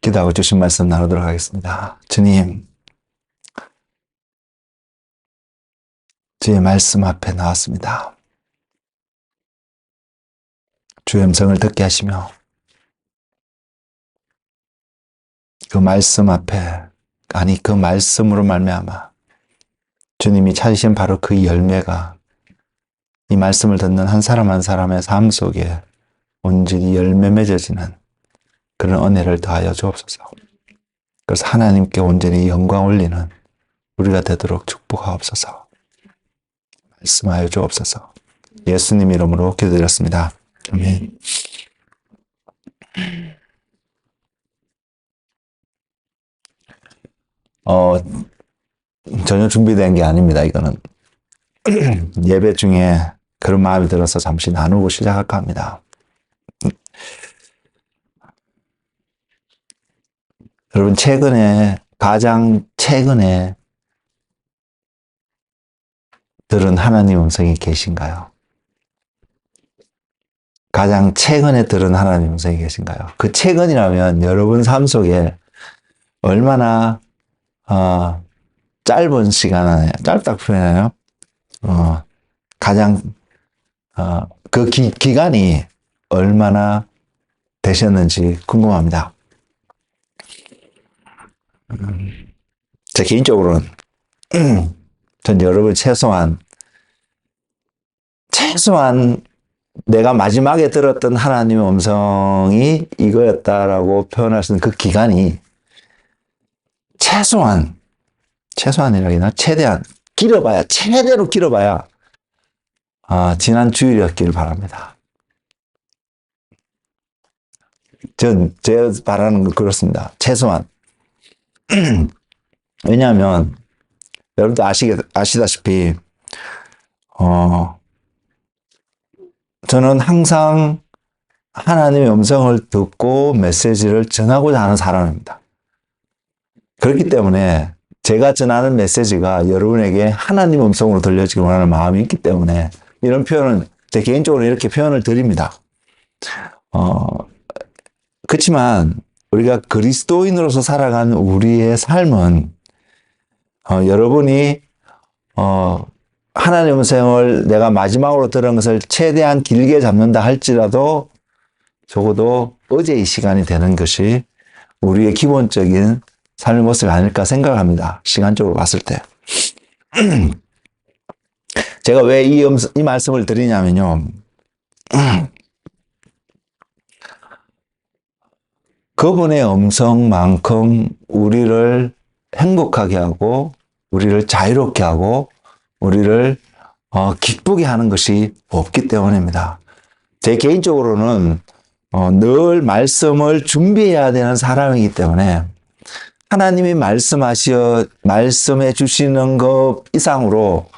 기도하고 주신 말씀 나누도록 하겠습니다. 주님, 주의 말씀 앞에 나왔습니다. 주의 음성을 듣게 하시며 그 말씀 앞에, 아니 그 말씀으로 말미암아 주님이 찾으신 바로 그 열매가 이 말씀을 듣는 한 사람 한 사람의 삶 속에 온전히 열매 맺어지는 그런 은혜를 더하여 주옵소서. 그래서 하나님께 온전히 영광 올리는 우리가 되도록 축복하옵소서. 말씀하여 주옵소서. 예수님 이름으로 기도드렸습니다. 아멘. 전혀 준비된 게 아닙니다. 이거는 예배 중에 그런 마음이 들어서 잠시 나누고 시작할까 합니다. 여러분, 가장 최근에 들은 하나님 음성이 계신가요? 가장 최근에 들은 하나님 음성이 계신가요? 그 최근이라면 여러분 삶 속에 얼마나 짧은 시간 안에, 짧다고 표현해요? 가장 그 기간이 얼마나 되셨는지 궁금합니다. 제 개인적으로는 전 여러분 최소한 내가 마지막에 들었던 하나님의 음성이 이거였다라고 표현할 수 있는 그 기간이 최소한이라기나 최대한 최대로 길어봐야 지난 주일이었기를 바랍니다. 제 바라는 건 그렇습니다. 최소한. 왜냐하면 여러분도 아시다시피 저는 항상 하나님의 음성을 듣고 메시지를 전하고자 하는 사람입니다. 그렇기 때문에 제가 전하는 메시지가 여러분에게 하나님 음성으로 들려지길 원하는 마음이 있기 때문에 이런 표현은 제 개인적으로 이렇게 표현을 드립니다. 그렇지만 우리가 그리스도인으로서 살아가는 우리의 삶은 여러분이 하나님의 음성을 내가 마지막으로 들은 것을 최대한 길게 잡는다 할지라도 적어도 어제 이 시간이 되는 것이 우리의 기본적인 삶의 모습이 아닐까 생각합니다. 시간적으로 봤을 때. 제가 왜 이 말씀을 드리냐면요. 그분의 음성만큼 우리를 행복하게 하고 우리를 자유롭게 하고 우리를 기쁘게 하는 것이 없기 때문입니다. 제 개인적으로는 늘 말씀을 준비해야 되는 사람이기 때문에 하나님이 말씀해 주시는 것 이상으로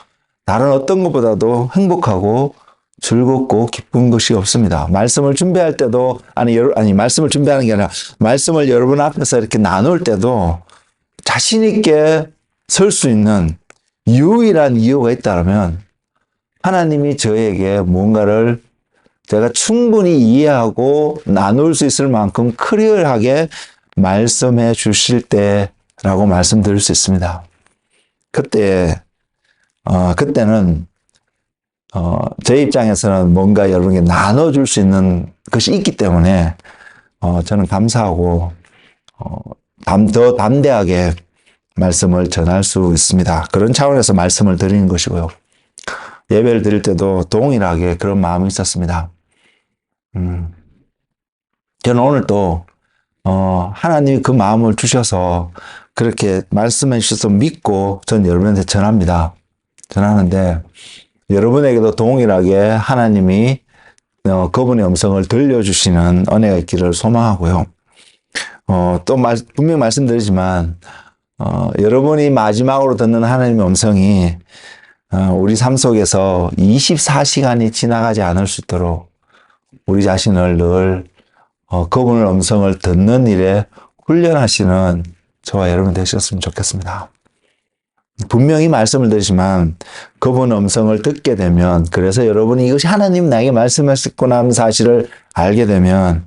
다른 어떤 것보다도 행복하고 즐겁고 기쁜 것이 없습니다. 말씀을 준비할 때도 말씀을 준비하는 게 아니라 말씀을 여러분 앞에서 이렇게 나눌 때도 자신 있게 설 수 있는 유일한 이유가 있다면 하나님이 저에게 뭔가를 제가 충분히 이해하고 나눌 수 있을 만큼 클리어하게 말씀해 주실 때라고 말씀드릴 수 있습니다. 그때는 제 입장에서는 뭔가 여러분에게 나눠줄 수 있는 것이 있기 때문에 저는 감사하고 더 담대하게 말씀을 전할 수 있습니다. 그런 차원에서 말씀을 드리는 것이고요. 예배를 드릴 때도 동일하게 그런 마음이 있었습니다. 저는 오늘 또 하나님이 그 마음을 주셔서 그렇게 말씀해 주셔서 믿고 전 여러분한테 전하는데 여러분에게도 동일하게 하나님이 그분의 음성을 들려주시는 은혜가 있기를 소망하고요. 분명히 말씀드리지만 여러분이 마지막으로 듣는 하나님의 음성이 우리 삶 속에서 24시간이 지나가지 않을 수 있도록 우리 자신을 늘 그분의 음성을 듣는 일에 훈련하시는 저와 여러분 되셨으면 좋겠습니다. 분명히 말씀을 드리지만 그분의 음성을 듣게 되면, 그래서 여러분이 이것이 하나님 나에게 말씀하셨구나 하는 사실을 알게 되면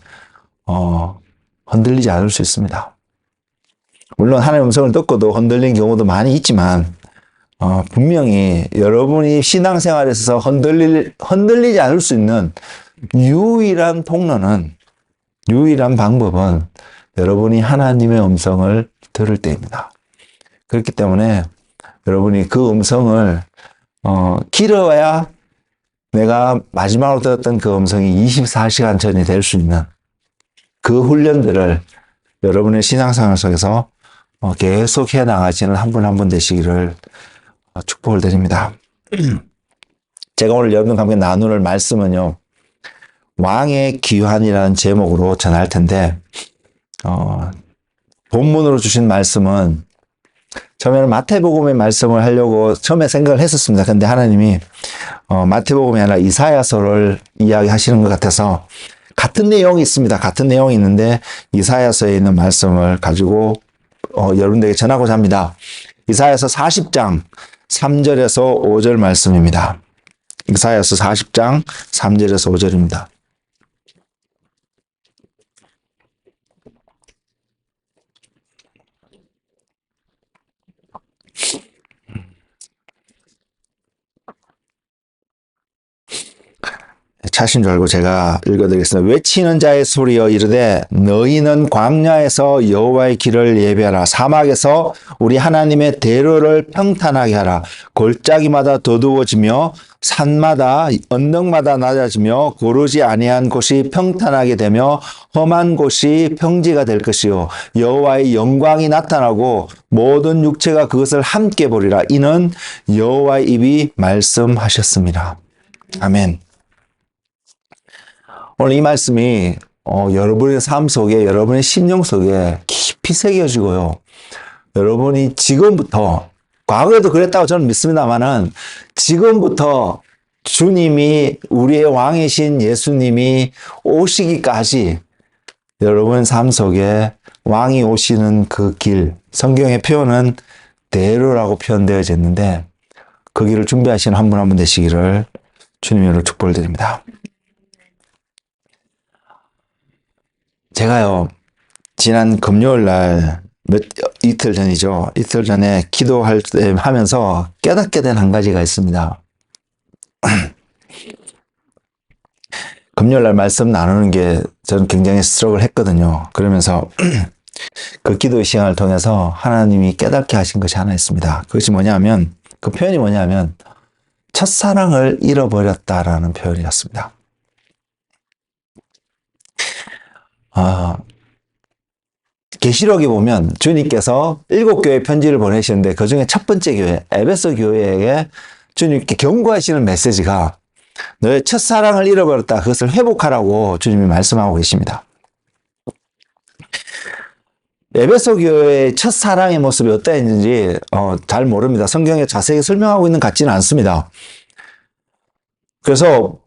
흔들리지 않을 수 있습니다. 물론 하나님의 음성을 듣고도 흔들린 경우도 많이 있지만 분명히 여러분이 신앙생활에 있어서 흔들리지 않을 수 있는 유일한 통로는, 유일한 방법은 여러분이 하나님의 음성을 들을 때입니다. 그렇기 때문에 여러분이 그 음성을 길어야 내가 마지막으로 들었던 그 음성이 24시간 전이 될 수 있는 그 훈련들을 여러분의 신앙생활 속에서 계속 해나가시는 한 분 한 분 되시기를 축복을 드립니다. 제가 오늘 여러분과 함께 나눌 말씀은요, 왕의 귀환이라는 제목으로 전할 텐데, 본문으로 주신 말씀은 처음에는 마태복음의 말씀을 하려고 처음에 생각을 했었습니다. 근데 하나님이 마태복음이 아니라 이사야서를 이야기하시는 것 같아서, 같은 내용이 있습니다. 같은 내용이 있는데 이사야서에 있는 말씀을 가지고 여러분들에게 전하고자 합니다. 이사야서 40장 3절에서 5절 말씀입니다. 이사야서 40장 3절에서 5절입니다. 차신 줄 알고 제가 읽어드리겠습니다. 외치는 자의 소리여 이르되 너희는 광야에서 여호와의 길을 예배하라. 사막에서 우리 하나님의 대로를 평탄하게 하라. 골짜기마다 더두어지며 산마다 언덕마다 낮아지며 고르지 아니한 곳이 평탄하게 되며 험한 곳이 평지가 될 것이요 여호와의 영광이 나타나고 모든 육체가 그것을 함께 보리라. 이는 여호와의 입이 말씀하셨습니다. 아멘. 오늘 이 말씀이 여러분의 삶 속에, 여러분의 심령 속에 깊이 새겨지고요. 여러분이 지금부터, 과거에도 그랬다고 저는 믿습니다만은 지금부터 주님이, 우리의 왕이신 예수님이 오시기까지 여러분 삶 속에 왕이 오시는 그 길, 성경의 표현은 대로라고 표현되어져 있는데 그 길을 준비하시는 한 분 한 분 되시기를 주님으로 축복을 드립니다. 제가요, 지난 금요일 날, 이틀 전이죠. 이틀 전에 기도할 때 하면서 깨닫게 된 한 가지가 있습니다. 금요일 날 말씀 나누는 게 저는 굉장히 스트럭을 했거든요. 그러면서 그 기도의 시간을 통해서 하나님이 깨닫게 하신 것이 하나 있습니다. 그것이 뭐냐면, 그 표현이 뭐냐면, 첫사랑을 잃어버렸다라는 표현이었습니다. 계시록에 보면 주님께서 7교회 편지를 보내시는데 그 중에 첫 번째 교회, 에베소 교회에게 주님께 경고하시는 메시지가 너의 첫사랑을 잃어버렸다. 그것을 회복하라고 주님이 말씀하고 계십니다. 에베소 교회의 첫사랑의 모습이 어떠했는지 잘 모릅니다. 성경에 자세히 설명하고 있는 것 같지는 않습니다. 그래서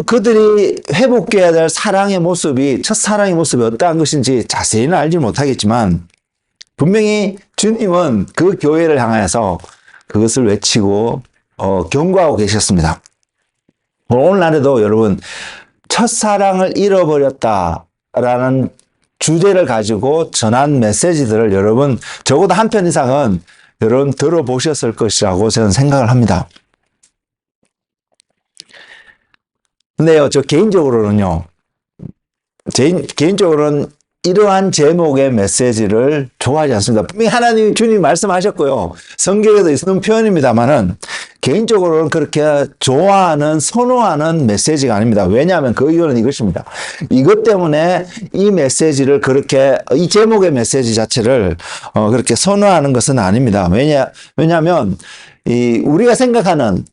그들이 회복해야 될 사랑의 모습이, 첫사랑의 모습이 어떠한 것인지 자세히는 알지 못하겠지만 분명히 주님은 그 교회를 향해서 그것을 외치고 경고하고 계셨습니다. 오늘날에도 여러분, 첫사랑을 잃어버렸다라는 주제를 가지고 전한 메시지들을 여러분 적어도 한 편 이상은 여러분 들어보셨을 것이라고 저는 생각을 합니다. 근데요, 저 개인적으로는요, 개인적으로는 이러한 제목의 메시지를 좋아하지 않습니다. 분명히 하나님, 주님이 말씀하셨고요. 성경에도 있는 표현입니다만은, 개인적으로는 그렇게 좋아하는, 선호하는 메시지가 아닙니다. 왜냐하면 그 이유는 이것입니다. 이것 때문에 이 메시지를 그렇게, 이 제목의 메시지 자체를, 그렇게 선호하는 것은 아닙니다. 왜냐하면, 우리가 생각하는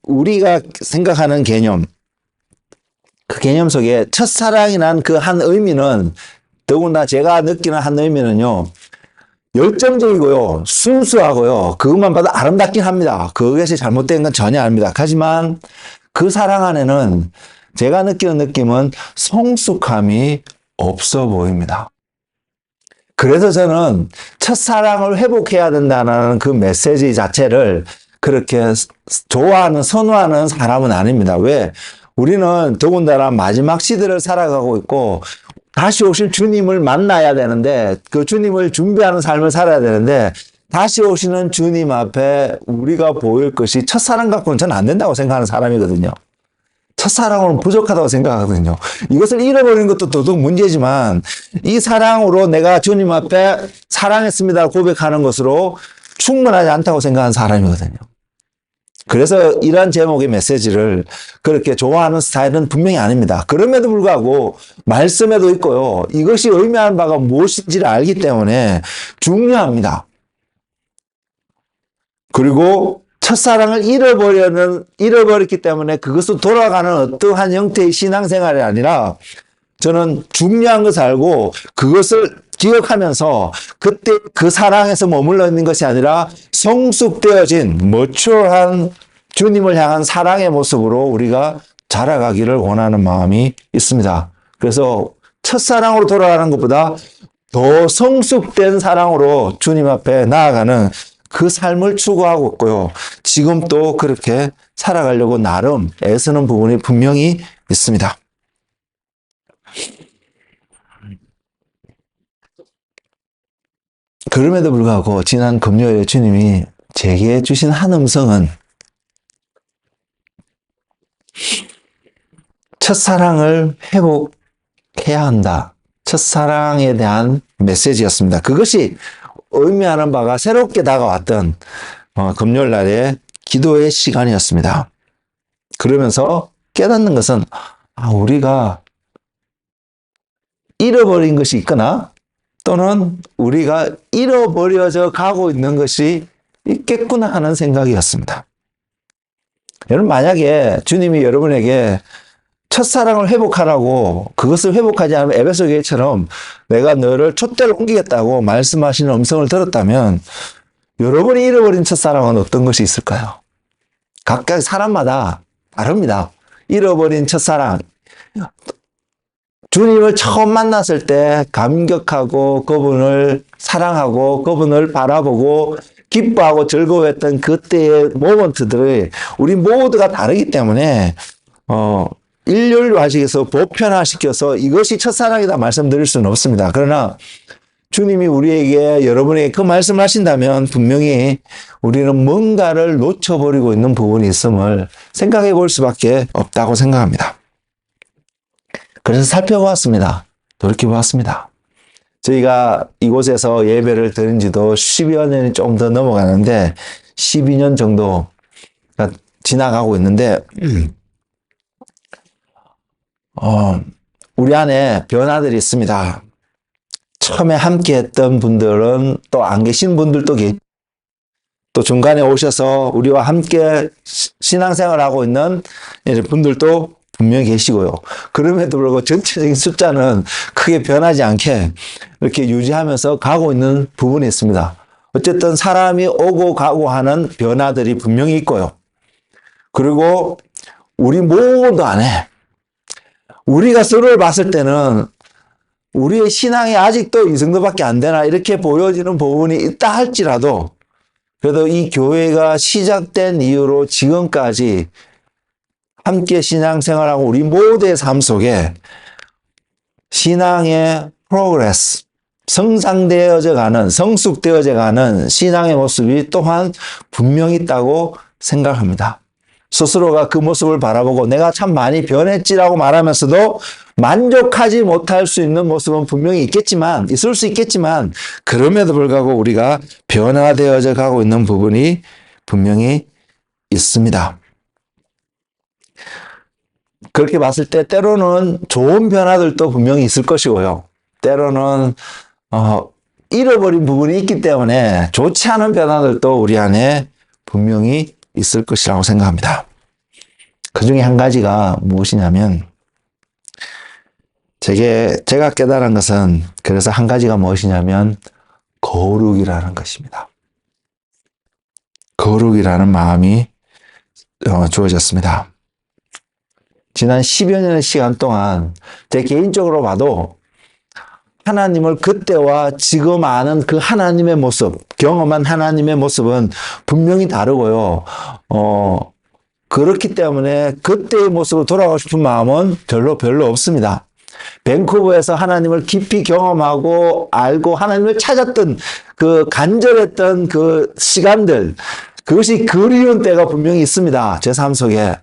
개념, 그 개념 속에 첫사랑이란 그 한 의미는, 더구나 제가 느끼는 한 의미는요, 열정적이고요, 순수하고요, 그것만 봐도 아름답긴 합니다. 그것이 잘못된 건 전혀 아닙니다. 하지만 그 사랑 안에는 제가 느끼는 느낌은 성숙함이 없어 보입니다. 그래서 저는 첫사랑을 회복해야 된다는 그 메시지 자체를 그렇게 좋아하는, 선호하는 사람은 아닙니다. 왜? 우리는 더군다나 마지막 시대를 살아가고 있고 다시 오실 주님을 만나야 되는데 그 주님을 준비하는 삶을 살아야 되는데 다시 오시는 주님 앞에 우리가 보일 것이 첫사랑 갖고는 저는 안 된다고 생각하는 사람이거든요. 첫사랑으로는 부족하다고 생각하거든요. 이것을 잃어버리는 것도 더더욱 문제지만 이 사랑으로 내가 주님 앞에 사랑했습니다 고백하는 것으로 충분하지 않다고 생각하는 사람이거든요. 그래서 이러한 제목의 메시지를 그렇게 좋아하는 스타일은 분명히 아닙니다. 그럼에도 불구하고 말씀에도 있고요. 이것이 의미하는 바가 무엇인지를 알기 때문에 중요합니다. 그리고 첫사랑을 잃어버렸기 때문에 그것으로 돌아가는 어떠한 형태의 신앙생활이 아니라 저는 중요한 것을 알고 그것을 기억하면서 그때 그 사랑에서 머물러 있는 것이 아니라 성숙되어진 머추어한 주님을 향한 사랑의 모습으로 우리가 자라가기를 원하는 마음이 있습니다. 그래서 첫사랑으로 돌아가는 것보다 더 성숙된 사랑으로 주님 앞에 나아가는 그 삶을 추구하고 있고요. 지금 또 그렇게 살아가려고 나름 애쓰는 부분이 분명히 있습니다. 그럼에도 불구하고 지난 금요일에 주님이 제게 주신 한 음성은 첫사랑을 회복해야 한다. 첫사랑에 대한 메시지였습니다. 그것이 의미하는 바가 새롭게 다가왔던 금요일 날의 기도의 시간이었습니다. 그러면서 깨닫는 것은 우리가 잃어버린 것이 있거나 또는 우리가 잃어버려져 가고 있는 것이 있겠구나 하는 생각이었습니다. 여러분 만약에 주님이 여러분에게 첫사랑을 회복하라고 그것을 회복하지 않으면 에베소 교회처럼 내가 너를 촛대로 옮기겠다고 말씀하시는 음성을 들었다면 여러분이 잃어버린 첫사랑은 어떤 것이 있을까요? 각각 사람마다 다릅니다. 잃어버린 첫사랑. 주님을 처음 만났을 때 감격하고 그분을 사랑하고 그분을 바라보고 기뻐하고 즐거워했던 그때의 모먼트들을 우리 모두가 다르기 때문에 일률화시켜서 보편화시켜서 이것이 첫사랑이다 말씀드릴 수는 없습니다. 그러나 주님이 우리에게 여러분에게 그 말씀을 하신다면 분명히 우리는 뭔가를 놓쳐버리고 있는 부분이 있음을 생각해 볼 수밖에 없다고 생각합니다. 그래서 살펴보았습니다. 돌이켜보았습니다. 저희가 이곳에서 예배를 드린 지도 10여 년이 조금 더 넘어가는데 12년 정도가 지나가고 있는데 우리 안에 변화들이 있습니다. 처음에 함께 했던 분들은 또 안 계신 분들도 또 중간에 오셔서 우리와 함께 신앙생활하고 있는 분들도 분명히 계시고요. 그럼에도 불구하고 전체적인 숫자는 크게 변하지 않게 이렇게 유지하면서 가고 있는 부분이 있습니다. 어쨌든 사람이 오고 가고 하는 변화들이 분명히 있고요. 그리고 우리 모두 안에 우리가 서로를 봤을 때는 우리의 신앙이 아직도 이 정도밖에 안 되나 이렇게 보여지는 부분이 있다 할지라도 그래도 이 교회가 시작된 이후로 지금까지 함께 신앙생활하고 우리 모두의 삶 속에 신앙의 프로그레스, 성장되어져 가는, 성숙되어져 가는 신앙의 모습이 또한 분명히 있다고 생각합니다. 스스로가 그 모습을 바라보고 내가 참 많이 변했지라고 말하면서도 만족하지 못할 수 있는 모습은 분명히 있겠지만, 있을 수 있겠지만, 그럼에도 불구하고 우리가 변화되어져 가고 있는 부분이 분명히 있습니다. 그렇게 봤을 때 때로는 좋은 변화들도 분명히 있을 것이고요. 때로는 잃어버린 부분이 있기 때문에 좋지 않은 변화들도 우리 안에 분명히 있을 것이라고 생각합니다. 그 중에 한 가지가 무엇이냐면 제가 깨달은 것은 그래서 한 가지가 무엇이냐면 거룩이라는 것입니다. 거룩이라는 마음이 주어졌습니다. 지난 10여 년의 시간 동안 제 개인적으로 봐도 하나님을 그때와 지금 아는 그 하나님의 모습, 경험한 하나님의 모습은 분명히 다르고요. 그렇기 때문에 그때의 모습으로 돌아가고 싶은 마음은 별로 없습니다. 밴쿠버에서 하나님을 깊이 경험하고 알고 하나님을 찾았던 그 간절했던 그 시간들, 그것이 그리운 때가 분명히 있습니다. 제 삶 속에.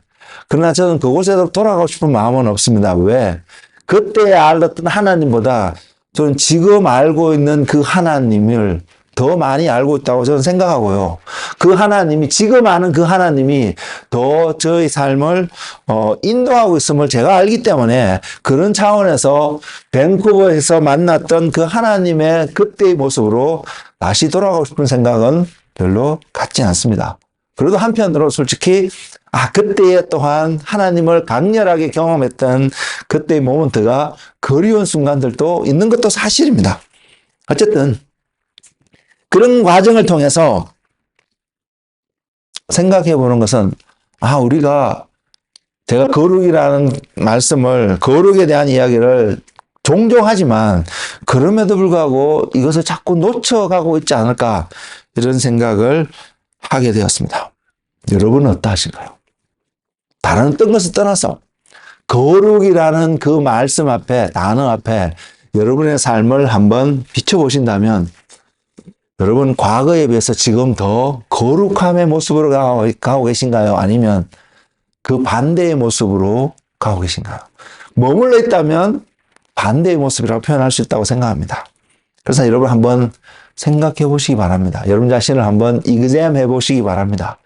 그러나 저는 그곳에도 돌아가고 싶은 마음은 없습니다. 왜? 그때 알았던 하나님보다 저는 지금 알고 있는 그 하나님을 더 많이 알고 있다고 저는 생각하고요. 그 하나님이, 지금 아는 그 하나님이 더 저의 삶을 인도하고 있음을 제가 알기 때문에 그런 차원에서 밴쿠버에서 만났던 그 하나님의 그때의 모습으로 다시 돌아가고 싶은 생각은 별로 갖지 않습니다. 그래도 한편으로 솔직히 그때에 또한 하나님을 강렬하게 경험했던 그때의 모먼트가 그리운 순간들도 있는 것도 사실입니다. 어쨌든 그런 과정을 통해서 생각해 보는 것은 제가 거룩이라는 말씀을, 거룩에 대한 이야기를 종종 하지만 그럼에도 불구하고 이것을 자꾸 놓쳐가고 있지 않을까, 이런 생각을 하게 되었습니다. 여러분은 어떠하신가요? 다른 어떤 것을 떠나서 거룩이라는 그 말씀 앞에, 단어 앞에 여러분의 삶을 한번 비춰보신다면 여러분 과거에 비해서 지금 더 거룩함의 모습으로 가고 계신가요? 아니면 그 반대의 모습으로 가고 계신가요? 머물러 있다면 반대의 모습이라고 표현할 수 있다고 생각합니다. 그래서 여러분 한번 생각해 보시기 바랍니다. 여러분 자신을 한번 이그잼해 보시기 바랍니다.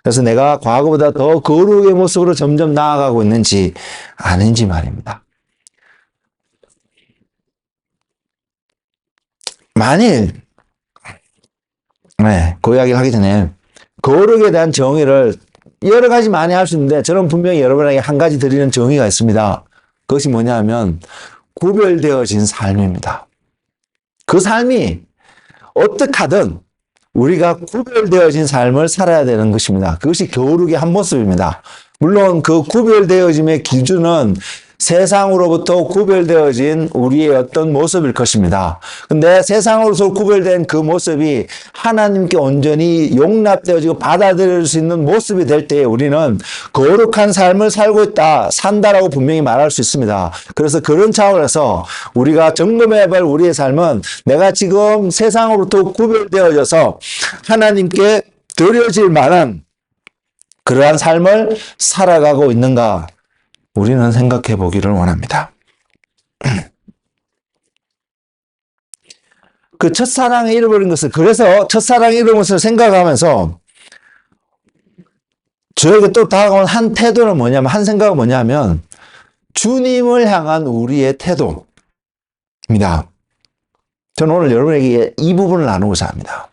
그래서 내가 과거보다 더 거룩의 모습으로 점점 나아가고 있는지 아닌지 말입니다. 만일 그 이야기를 하기 전에 거룩에 대한 정의를 여러 가지 많이 할 수 있는데 저는 분명히 여러분에게 한 가지 드리는 정의가 있습니다. 그것이 뭐냐 하면 구별되어진 삶입니다. 그 삶이 어떻게 하든 우리가 구별되어진 삶을 살아야 되는 것입니다. 그것이 거룩의 한 모습입니다. 물론 그 구별되어짐의 기준은 세상으로부터 구별되어진 우리의 어떤 모습일 것입니다. 근데 세상으로서 구별된 그 모습이 하나님께 온전히 용납되어지고 받아들일 수 있는 모습이 될 때에 우리는 거룩한 삶을 살고 있다, 산다라고 분명히 말할 수 있습니다. 그래서 그런 차원에서 우리가 점검해야 할 우리의 삶은 내가 지금 세상으로부터 구별되어져서 하나님께 드려질 만한 그러한 삶을 살아가고 있는가, 우리는 생각해 보기를 원합니다. 그 첫사랑을 잃어버린 것을, 그래서 첫사랑을 잃어버린 것을 생각하면서 저에게 또 다가온 한 태도는 뭐냐면, 한 생각은 뭐냐면 주님을 향한 우리의 태도입니다. 저는 오늘 여러분에게 이 부분을 나누고자 합니다.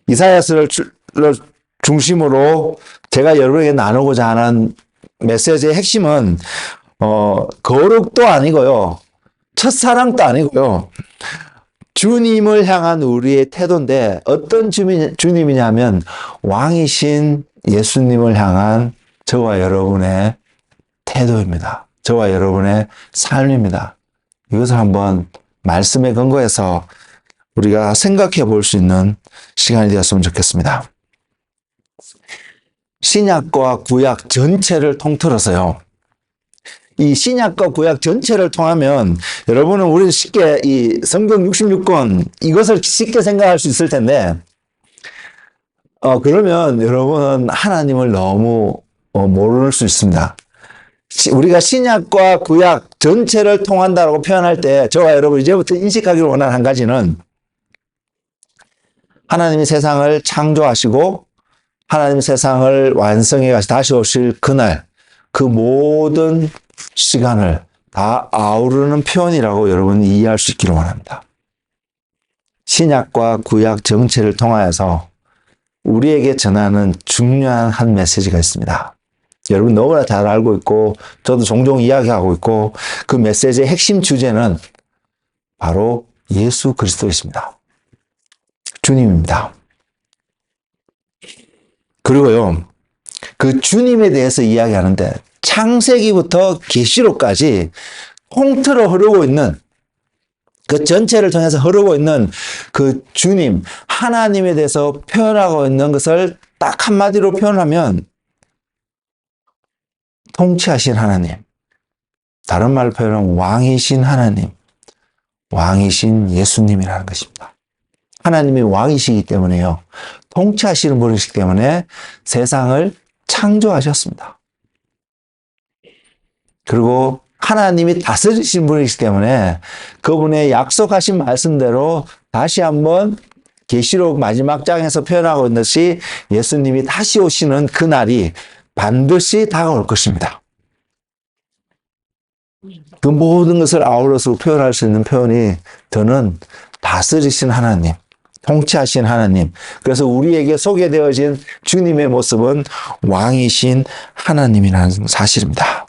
이사야서를 중심으로 제가 여러분에게 나누고자 하는 메시지의 핵심은 거룩도 아니고요, 첫사랑도 아니고요, 주님을 향한 우리의 태도인데 어떤 주님이냐면 왕이신 예수님을 향한 저와 여러분의 태도입니다. 저와 여러분의 삶입니다. 이것을 한번 말씀에 근거해서 우리가 생각해 볼 수 있는 시간이 되었으면 좋겠습니다. 신약과 구약 전체를 통틀어서요, 이 신약과 구약 전체를 통하면 여러분은 우리 쉽게 이 성경 66권 이것을 쉽게 생각할 수 있을 텐데 그러면 여러분은 하나님을 너무 모를 수 있습니다. 우리가 신약과 구약 전체를 통한다고 표현할 때 저와 여러분 이제부터 인식하기를 원하는 한 가지는, 하나님이 세상을 창조하시고 하나님 세상을 완성해 가시 다시 오실 그날, 그 모든 시간을 다 아우르는 표현이라고 여러분이 이해할 수 있기를 원합니다. 신약과 구약 전체를 통하여서 우리에게 전하는 중요한 한 메시지가 있습니다. 여러분 너무나 잘 알고 있고 저도 종종 이야기하고 있고, 그 메시지의 핵심 주제는 바로 예수 그리스도이십니다. 주님입니다. 그리고요, 그 주님에 대해서 이야기하는데 창세기부터 계시록까지 통틀어 흐르고 있는, 그 전체를 통해서 흐르고 있는 그 주님, 하나님에 대해서 표현하고 있는 것을 딱 한마디로 표현하면 통치하신 하나님, 다른 말로 표현하면 왕이신 하나님, 왕이신 예수님이라는 것입니다. 하나님이 왕이시기 때문에요. 통치하시는 분이시기 때문에 세상을 창조하셨습니다. 그리고 하나님이 다스리신 분이시기 때문에 그분의 약속하신 말씀대로 다시 한번 계시록 마지막 장에서 표현하고 있는 것이 예수님이 다시 오시는 그날이 반드시 다가올 것입니다. 그 모든 것을 아우러서 표현할 수 있는 표현이 저는 다스리신 하나님, 통치하신 하나님. 그래서 우리에게 소개되어진 주님의 모습은 왕이신 하나님이라는 사실입니다.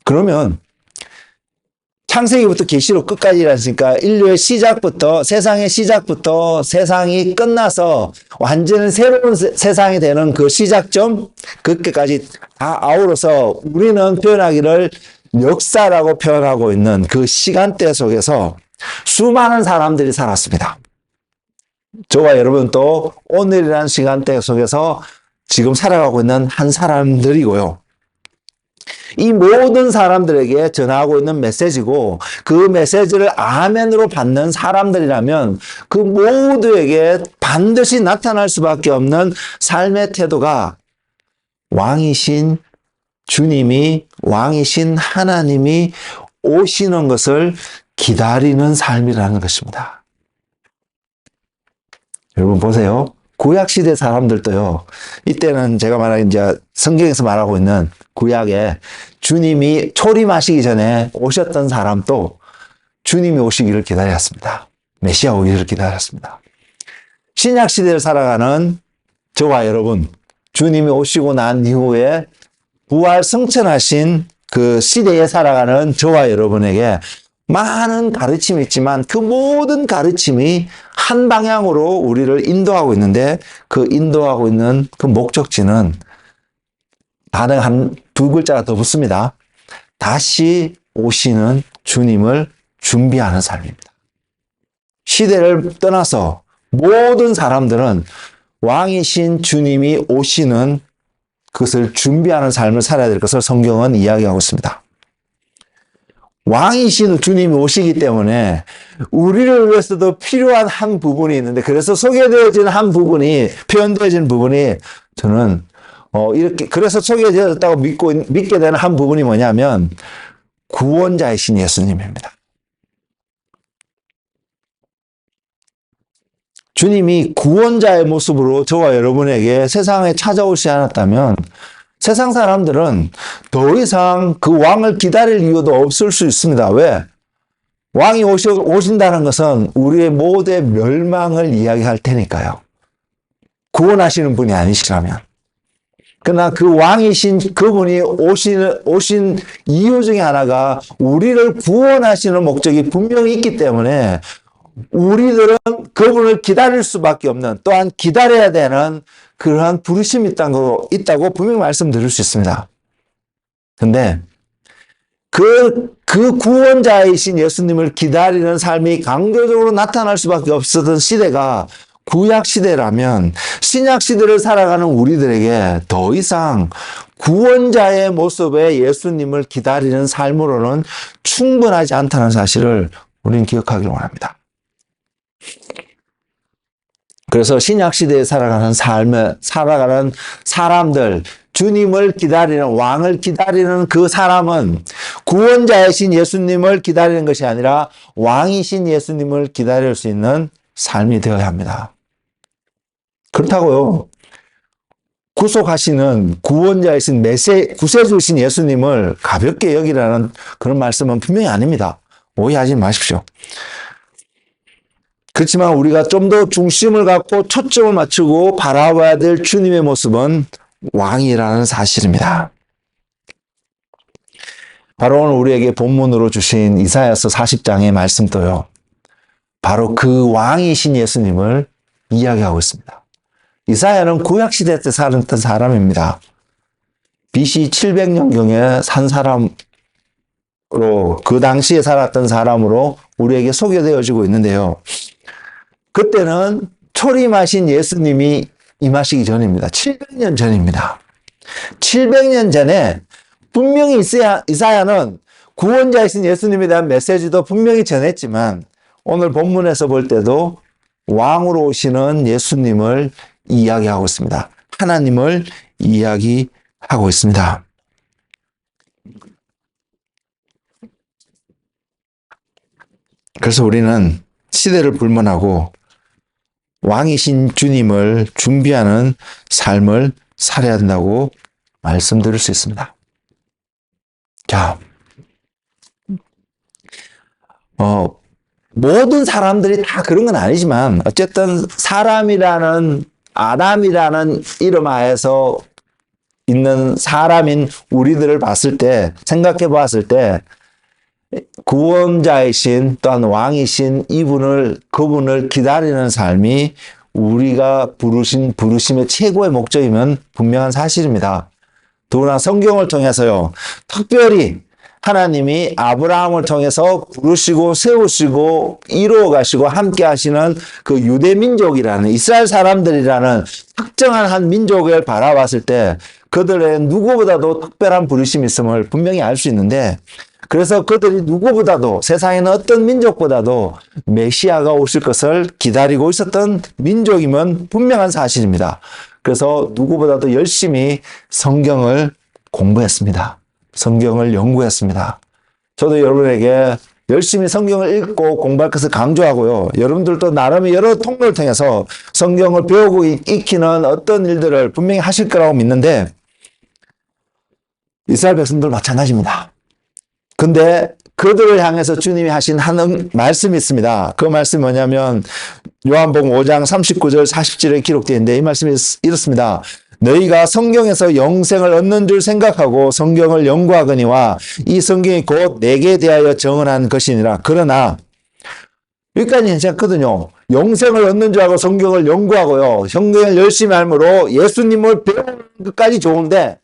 그러면 창세기부터 계시록 끝까지라 했으니까 인류의 시작부터 세상의 시작부터 세상이 끝나서 완전히 새로운 세상이 되는 그 시작점 그때까지 다 아우러서 우리는 표현하기를 역사라고 표현하고 있는 그 시간대 속에서 수많은 사람들이 살았습니다. 저와 여러분도 오늘이라는 시간대 속에서 지금 살아가고 있는 한 사람들이고요. 이 모든 사람들에게 전하고 있는 메시지고 그 메시지를 아멘으로 받는 사람들이라면 그 모두에게 반드시 나타날 수밖에 없는 삶의 태도가 왕이신 주님이, 왕이신 하나님이 오시는 것을 기다리는 삶이라는 것입니다. 여러분 보세요. 구약시대 사람들도요, 이때는 제가 말하는 이제 성경에서 말하고 있는 구약에 주님이 초림하시기 전에 오셨던 사람도 주님이 오시기를 기다렸습니다. 메시아 오기를 기다렸습니다. 신약시대를 살아가는 저와 여러분, 주님이 오시고 난 이후에 부활 승천하신 그 시대에 살아가는 저와 여러분에게 많은 가르침이 있지만 그 모든 가르침이 한 방향으로 우리를 인도하고 있는데 그 인도하고 있는 그 목적지는 단어 한 두 글자가 더 붙습니다. 다시 오시는 주님을 준비하는 삶입니다. 시대를 떠나서 모든 사람들은 왕이신 주님이 오시는 그것을 준비하는 삶을 살아야 될 것을 성경은 이야기하고 있습니다. 왕이신 주님이 오시기 때문에 우리를 위해서도 필요한 한 부분이 있는데 그래서 소개되어진 한 부분이 표현되어진 부분이 저는 이렇게 그래서 소개되었다고 믿게 되는 한 부분이 뭐냐면 구원자이신 예수님입니다. 주님이 구원자의 모습으로 저와 여러분에게 세상에 찾아오지 않았다면 세상 사람들은 더 이상 그 왕을 기다릴 이유도 없을 수 있습니다. 왜? 왕이 오신다는 것은 우리의 모두의 멸망을 이야기할 테니까요. 구원하시는 분이 아니시라면. 그러나 그 왕이신 그분이 오신 이유 중에 하나가 우리를 구원하시는 목적이 분명히 있기 때문에 우리들은 그분을 기다릴 수밖에 없는 또한 기다려야 되는 그러한 부르심이 있다고 분명히 말씀드릴 수 있습니다. 근데 그 구원자이신 예수님을 기다리는 삶이 강조적으로 나타날 수밖에 없었던 시대가 구약 시대라면 신약 시대를 살아가는 우리들에게 더 이상 구원자의 모습의 예수님을 기다리는 삶으로는 충분하지 않다는 사실을 우리는 기억하기를 원합니다. 그래서 신약 시대에 살아가는 사람들, 주님을 기다리는 왕을 기다리는 그 사람은 구원자이신 예수님을 기다리는 것이 아니라 왕이신 예수님을 기다릴 수 있는 삶이 되어야 합니다. 그렇다고요. 구속하시는 구원자이신 구세주이신 예수님을 가볍게 여기라는 그런 말씀은 분명히 아닙니다. 오해하지 마십시오. 그렇지만 우리가 좀 더 중심을 갖고 초점을 맞추고 바라봐야 될 주님의 모습은 왕이라는 사실입니다. 바로 오늘 우리에게 본문으로 주신 이사야서 40장의 말씀도요. 바로 그 왕이신 예수님을 이야기하고 있습니다. 이사야는 구약시대 때 살았던 사람입니다. BC 700년경에 산 사람으로 그 당시에 살았던 사람으로 우리에게 소개되어지고 있는데요. 그때는 초림하신 예수님이 임하시기 전입니다. 700년 전입니다. 700년 전에 분명히 이사야는 구원자이신 예수님에 대한 메시지도 분명히 전했지만 오늘 본문에서 볼 때도 왕으로 오시는 예수님을 이야기하고 있습니다. 하나님을 이야기하고 있습니다. 그래서 우리는 시대를 불문하고 왕이신 주님을 준비하는 삶을 살아야 한다고 말씀드릴 수 있습니다. 자, 모든 사람들이 다 그런 건 아니지만 어쨌든 사람이라는 아담이라는 이름 하에서 있는 사람인 우리들을 봤을 때, 생각해 봤을 때 구원자이신 또한 왕이신 그분을 기다리는 삶이 우리가 부르심의 최고의 목적이면 분명한 사실입니다. 더구나 성경을 통해서요, 특별히 하나님이 아브라함을 통해서 부르시고 세우시고 이루어 가시고 함께 하시는 그 유대 민족이라는 이스라엘 사람들이라는 특정한 한 민족을 바라봤을 때 그들의 누구보다도 특별한 부르심이 있음을 분명히 알 수 있는데, 그래서 그들이 누구보다도 세상에는 어떤 민족보다도 메시아가 오실 것을 기다리고 있었던 민족이면 분명한 사실입니다. 그래서 누구보다도 열심히 성경을 공부했습니다. 성경을 연구했습니다. 저도 여러분에게 열심히 성경을 읽고 공부할 것을 강조하고요. 여러분들도 나름의 여러 통로를 통해서 성경을 배우고 익히는 어떤 일들을 분명히 하실 거라고 믿는데, 이스라엘 백성들 마찬가지입니다. 근데 그들을 향해서 주님이 하신 한 말씀이 있습니다. 그 말씀이 뭐냐면 요한복음 5장 39절 40절에 기록되어 있는데 이 말씀이 이렇습니다. 너희가 성경에서 영생을 얻는 줄 생각하고 성경을 연구하거니와 이 성경이 곧 내게 대하여 정언한 것이니라. 그러나 여기까지 괜찮거든요. 영생을 얻는 줄 알고 성경을 연구하고요, 성경을 열심히 알므로 예수님을 배우는 것까지 좋은데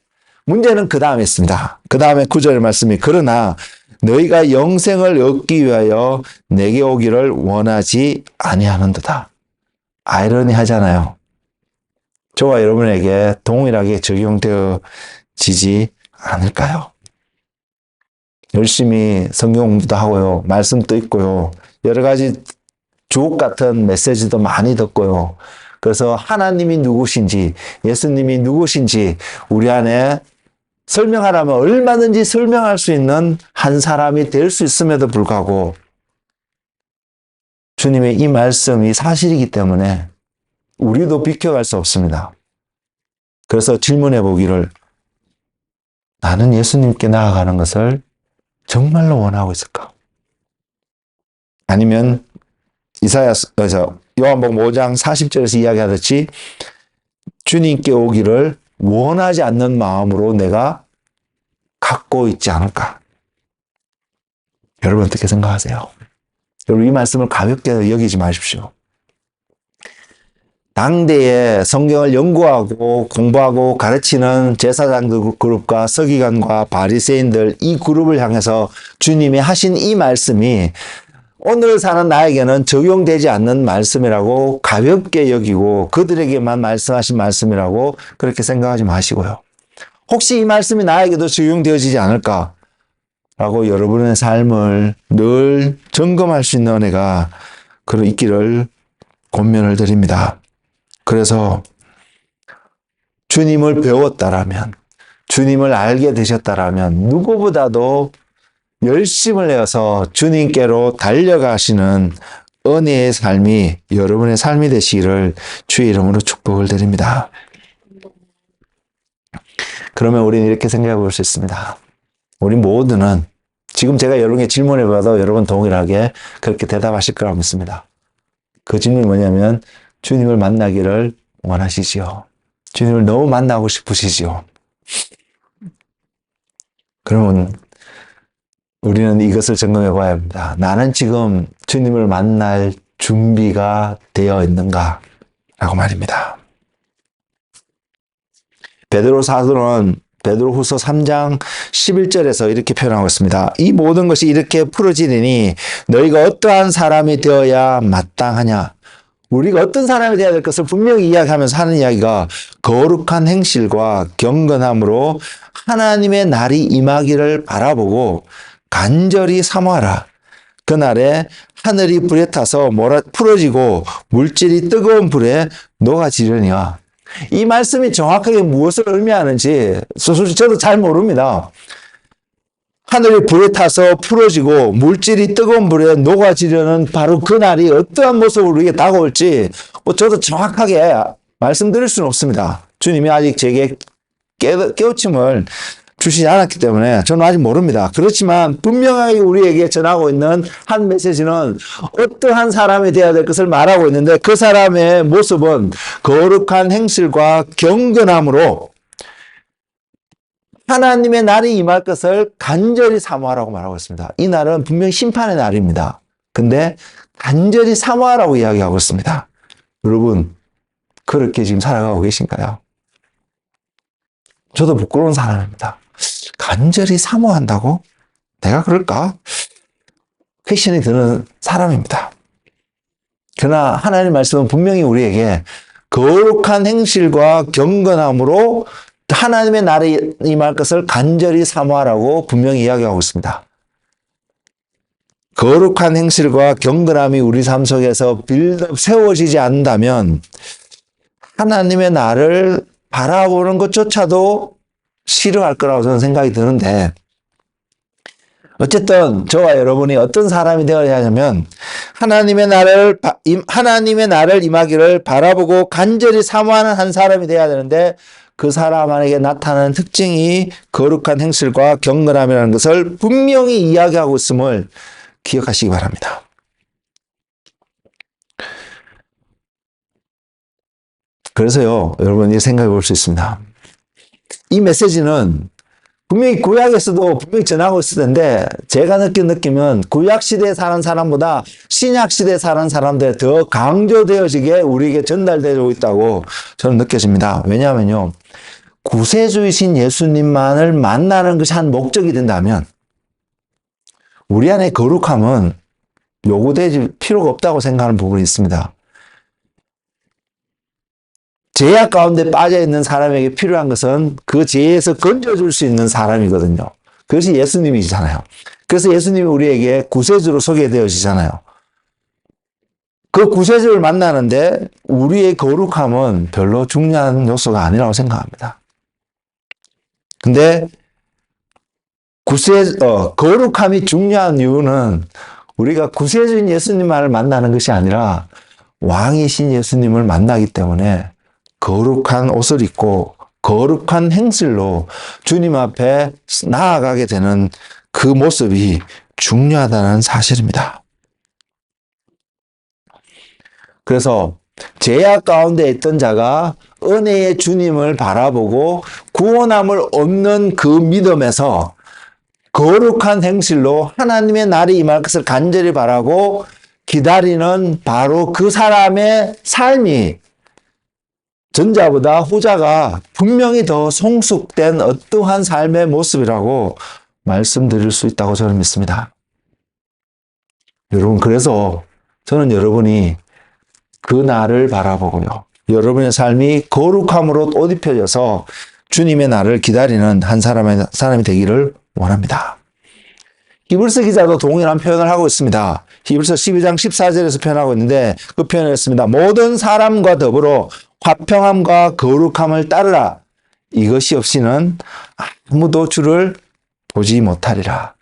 문제는 그 다음에 있습니다. 그 다음에 9절 말씀이 그러나 너희가 영생을 얻기 위하여 내게 오기를 원하지 아니하는도다. 아이러니하잖아요. 저와 여러분에게 동일하게 적용되어지지 않을까요? 열심히 성경 공부도 하고요, 말씀도 읽고요, 여러 가지 주옥 같은 메시지도 많이 듣고요. 그래서 하나님이 누구신지, 예수님이 누구신지 우리 안에 설명하라면 얼마든지 설명할 수 있는 한 사람이 될 수 있음에도 불구하고 주님의 이 말씀이 사실이기 때문에 우리도 비켜갈 수 없습니다. 그래서 질문해 보기를, 나는 예수님께 나아가는 것을 정말로 원하고 있을까? 아니면 요한복음 5장 40절에서 이야기하듯이 주님께 오기를 원하지 않는 마음으로 내가 갖고 있지 않을까? 여러분 어떻게 생각하세요? 여러분 이 말씀을 가볍게 여기지 마십시오. 당대에 성경을 연구하고 공부하고 가르치는 제사장들 그룹과 서기관과 바리새인들, 이 그룹을 향해서 주님이 하신 이 말씀이 오늘 사는 나에게는 적용되지 않는 말씀이라고 가볍게 여기고 그들에게만 말씀하신 말씀이라고 그렇게 생각하지 마시고요. 혹시 이 말씀이 나에게도 적용되어지지 않을까라고 여러분의 삶을 늘 점검할 수 있는 은혜가 있기를 권면을 드립니다. 그래서 주님을 배웠다라면, 주님을 알게 되셨다라면 누구보다도 열심을 내어서 주님께로 달려가시는 은혜의 삶이 여러분의 삶이 되시기를 주의 이름으로 축복을 드립니다. 그러면 우리는 이렇게 생각해 볼 수 있습니다. 우리 모두는 지금 제가 여러분에게 질문해 봐도 여러분 동일하게 그렇게 대답하실 거라고 믿습니다. 그 질문이 뭐냐면 주님을 만나기를 원하시지요. 주님을 너무 만나고 싶으시지요. 그러면 우리는 이것을 점검해 봐야 합니다. 나는 지금 주님을 만날 준비가 되어 있는가? 라고 말입니다. 베드로 사도는 베드로후서 3장 11절에서 이렇게 표현하고 있습니다. 이 모든 것이 이렇게 풀어지리니 너희가 어떠한 사람이 되어야 마땅하냐? 우리가 어떤 사람이 되어야 될 것을 분명히 이야기하면서 하는 이야기가 거룩한 행실과 경건함으로 하나님의 날이 임하기를 바라보고 간절히 사모하라. 그날에 하늘이 불에 타서 풀어지고 물질이 뜨거운 불에 녹아지려니와. 이 말씀이 정확하게 무엇을 의미하는지 솔직히 저도 잘 모릅니다. 하늘이 불에 타서 풀어지고 물질이 뜨거운 불에 녹아지려는 바로 그날이 어떠한 모습으로 우리에게 다가올지 저도 정확하게 말씀드릴 수는 없습니다. 주님이 아직 제게 깨우침을 주시지 않았기 때문에 저는 아직 모릅니다. 그렇지만 분명하게 우리에게 전하고 있는 한 메시지는 어떠한 사람이 되어야 될 것을 말하고 있는데, 그 사람의 모습은 거룩한 행실과 경건함으로 하나님의 날이 임할 것을 간절히 사모하라고 말하고 있습니다. 이 날은 분명히 심판의 날입니다. 근데 간절히 사모하라고 이야기하고 있습니다. 여러분, 그렇게 지금 살아가고 계신가요? 저도 부끄러운 사람입니다. 간절히 사모한다고? 내가 그럴까? 퀘션이 드는 사람입니다. 그러나 하나님의 말씀은 분명히 우리에게 거룩한 행실과 경건함으로 하나님의 날이 임할 것을 간절히 사모하라고 분명히 이야기하고 있습니다. 거룩한 행실과 경건함이 우리 삶 속에서 빌드업 세워지지 않는다면 하나님의 날을 바라보는 것조차도 싫어할 거라고 저는 생각이 드는데, 어쨌든 저와 여러분이 어떤 사람이 되어야 하냐면 하나님의 날을 임하기를 바라보고 간절히 사모하는 한 사람이 되어야 되는데, 그 사람 안에게 나타나는 특징이 거룩한 행실과 경건함이라는 것을 분명히 이야기하고 있음을 기억하시기 바랍니다. 그래서요, 여러분이 생각해 볼 수 있습니다. 이 메시지는 분명히 구약에서도 분명히 전하고 있을 텐데, 제가 느낌은 구약시대에 사는 사람보다 신약시대에 사는 사람들에 더 강조되어지게 우리에게 전달되고 있다고 저는 느껴집니다. 왜냐하면요, 구세주이신 예수님만을 만나는 것이 한 목적이 된다면 우리 안에 거룩함은 요구되지 필요가 없다고 생각하는 부분이 있습니다. 죄악 가운데 빠져있는 사람에게 필요한 것은 그 죄에서 건져줄 수 있는 사람이거든요. 그것이 예수님이잖아요. 그래서 예수님이 우리에게 구세주로 소개되어지잖아요. 그 구세주를 만나는데 우리의 거룩함은 별로 중요한 요소가 아니라고 생각합니다. 근데 거룩함이 중요한 이유는 우리가 구세주인 예수님만을 만나는 것이 아니라 왕이신 예수님을 만나기 때문에 거룩한 옷을 입고 거룩한 행실로 주님 앞에 나아가게 되는 그 모습이 중요하다는 사실입니다. 그래서 죄악 가운데 있던 자가 은혜의 주님을 바라보고 구원함을 얻는 그 믿음에서 거룩한 행실로 하나님의 날이 임할 것을 간절히 바라고 기다리는 바로 그 사람의 삶이 전자보다 후자가 분명히 더 성숙된 어떠한 삶의 모습이라고 말씀드릴 수 있다고 저는 믿습니다. 여러분, 그래서 저는 여러분이 그 날을 바라보고요, 여러분의 삶이 거룩함으로 옷 입혀져서 주님의 날을 기다리는 한 사람이 되기를 원합니다. 히브리서 기자도 동일한 표현을 하고 있습니다. 히브리서 12장 14절에서 표현하고 있는데 그 표현을 했습니다. 모든 사람과 더불어 화평함과 거룩함을 따르라. 이것이 없이는 아무도 주를 보지 못하리라.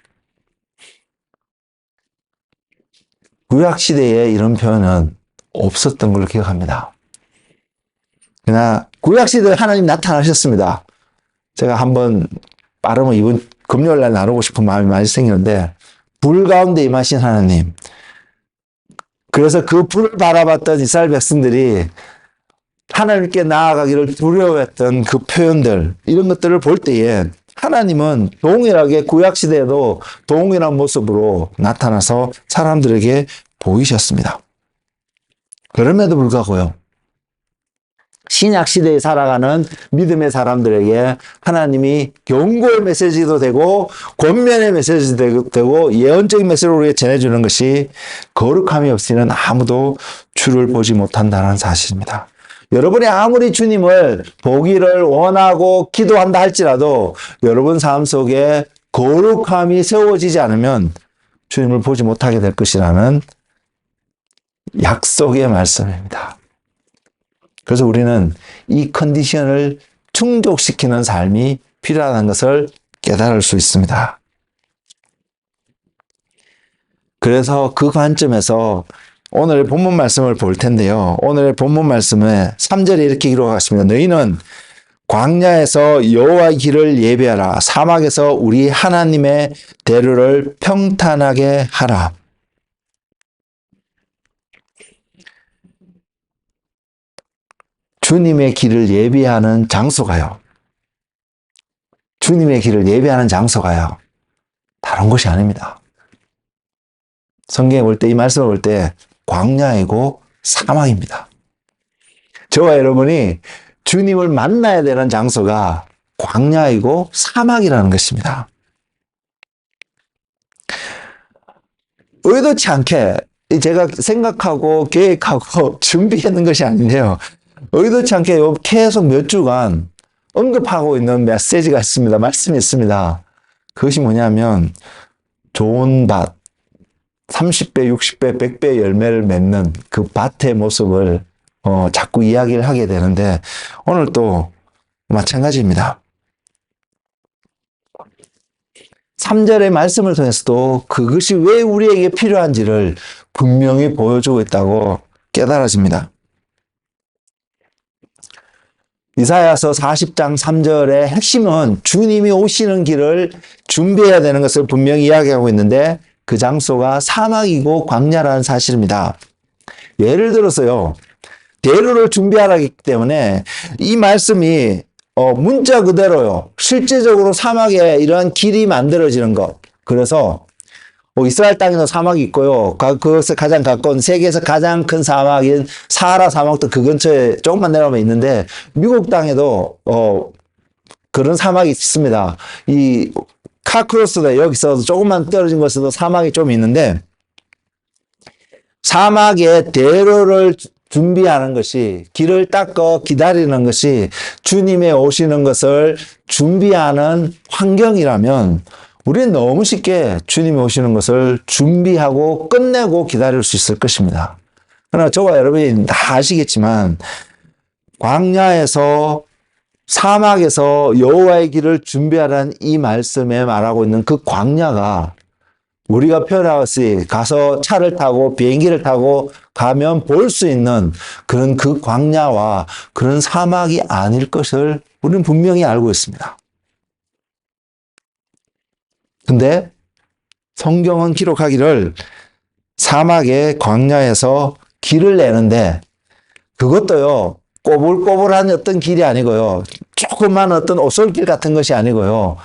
구약시대에 이런 표현은 없었던 걸로 기억합니다. 그러나 구약시대에 하나님 나타나셨습니다. 제가 한번 빠르면 이번 금요일날 나누고 싶은 마음이 많이 생겼는데, 불 가운데 임하신 하나님, 그래서 그 불을 바라봤던 이스라엘 백성들이 하나님께 나아가기를 두려워했던 그 표현들, 이런 것들을 볼 때에 하나님은 동일하게 구약시대에도 동일한 모습으로 나타나서 사람들에게 보이셨습니다. 그럼에도 불구하고요, 신약시대에 살아가는 믿음의 사람들에게 하나님이 경고의 메시지도 되고 권면의 메시지도 되고 예언적인 메시지를 우리에게 전해주는 것이 거룩함이 없이는 아무도 주를 보지 못한다는 사실입니다. 여러분이 아무리 주님을 보기를 원하고 기도한다 할지라도 여러분 삶 속에 거룩함이 세워지지 않으면 주님을 보지 못하게 될 것이라는 약속의 말씀입니다. 그래서 우리는 이 컨디션을 충족시키는 삶이 필요하다는 것을 깨달을 수 있습니다. 그래서 그 관점에서 오늘 본문 말씀을 볼 텐데요. 오늘의 본문 말씀에 3절에 이렇게 기록하십니다. 너희는 광야에서 여호와의 길을 예비하라. 사막에서 우리 하나님의 대로를 평탄하게 하라. 주님의 길을 예비하는 장소가요. 주님의 길을 예비하는 장소가요. 다른 곳이 아닙니다. 성경에 볼 때, 이 말씀을 볼 때 광야이고 사막입니다. 저와 여러분이 주님을 만나야 되는 장소가 광야이고 사막이라는 것입니다. 의도치 않게 제가 생각하고 계획하고 준비했는 것이 아닌데요. 의도치 않게 계속 몇 주간 언급하고 있는 메시지가 있습니다. 말씀이 있습니다. 그것이 뭐냐면 좋은 밭, 30배, 60배, 100배 열매를 맺는 그 밭의 모습을 자꾸 이야기를 하게 되는데 오늘 또 마찬가지입니다. 3절의 말씀을 통해서도 그것이 왜 우리에게 필요한지를 분명히 보여주고 있다고 깨달아집니다. 이사야서 40장 3절의 핵심은 주님이 오시는 길을 준비해야 되는 것을 분명히 이야기하고 있는데 그 장소가 사막이고 광야라는 사실입니다. 예를 들어서요. 대로를 준비하라기 때문에 이 말씀이 문자 그대로요. 실제적으로 사막에 이러한 길이 만들어지는 것. 그래서 이스라엘 땅에도 사막이 있고요. 그것에 가장 가까운 세계에서 가장 큰 사막인 사하라 사막도 그 근처에 조금만 내려가면 있는데 미국 땅에도 그런 사막이 있습니다. 이 카크로스도 여기서 조금만 떨어진 곳에도 사막이 좀 있는데 사막에 대로를 준비하는 것이 길을 닦아 기다리는 것이 주님의 오시는 것을 준비하는 환경이라면 우리는 너무 쉽게 주님이 오시는 것을 준비하고 끝내고 기다릴 수 있을 것입니다. 그러나 저와 여러분이 다 아시겠지만 광야에서 사막에서 여호와의 길을 준비하라는 이 말씀에 말하고 있는 그 광야가 우리가 표현하듯이 가서 차를 타고 비행기를 타고 가면 볼 수 있는 그런 그 광야와 그런 사막이 아닐 것을 우리는 분명히 알고 있습니다. 근데 성경은 기록하기를 사막의 광야에서 길을 내는데 그것도요 꼬불꼬불한 어떤 길이 아니고요 조그만 어떤 오솔길 같은 것이 아니고요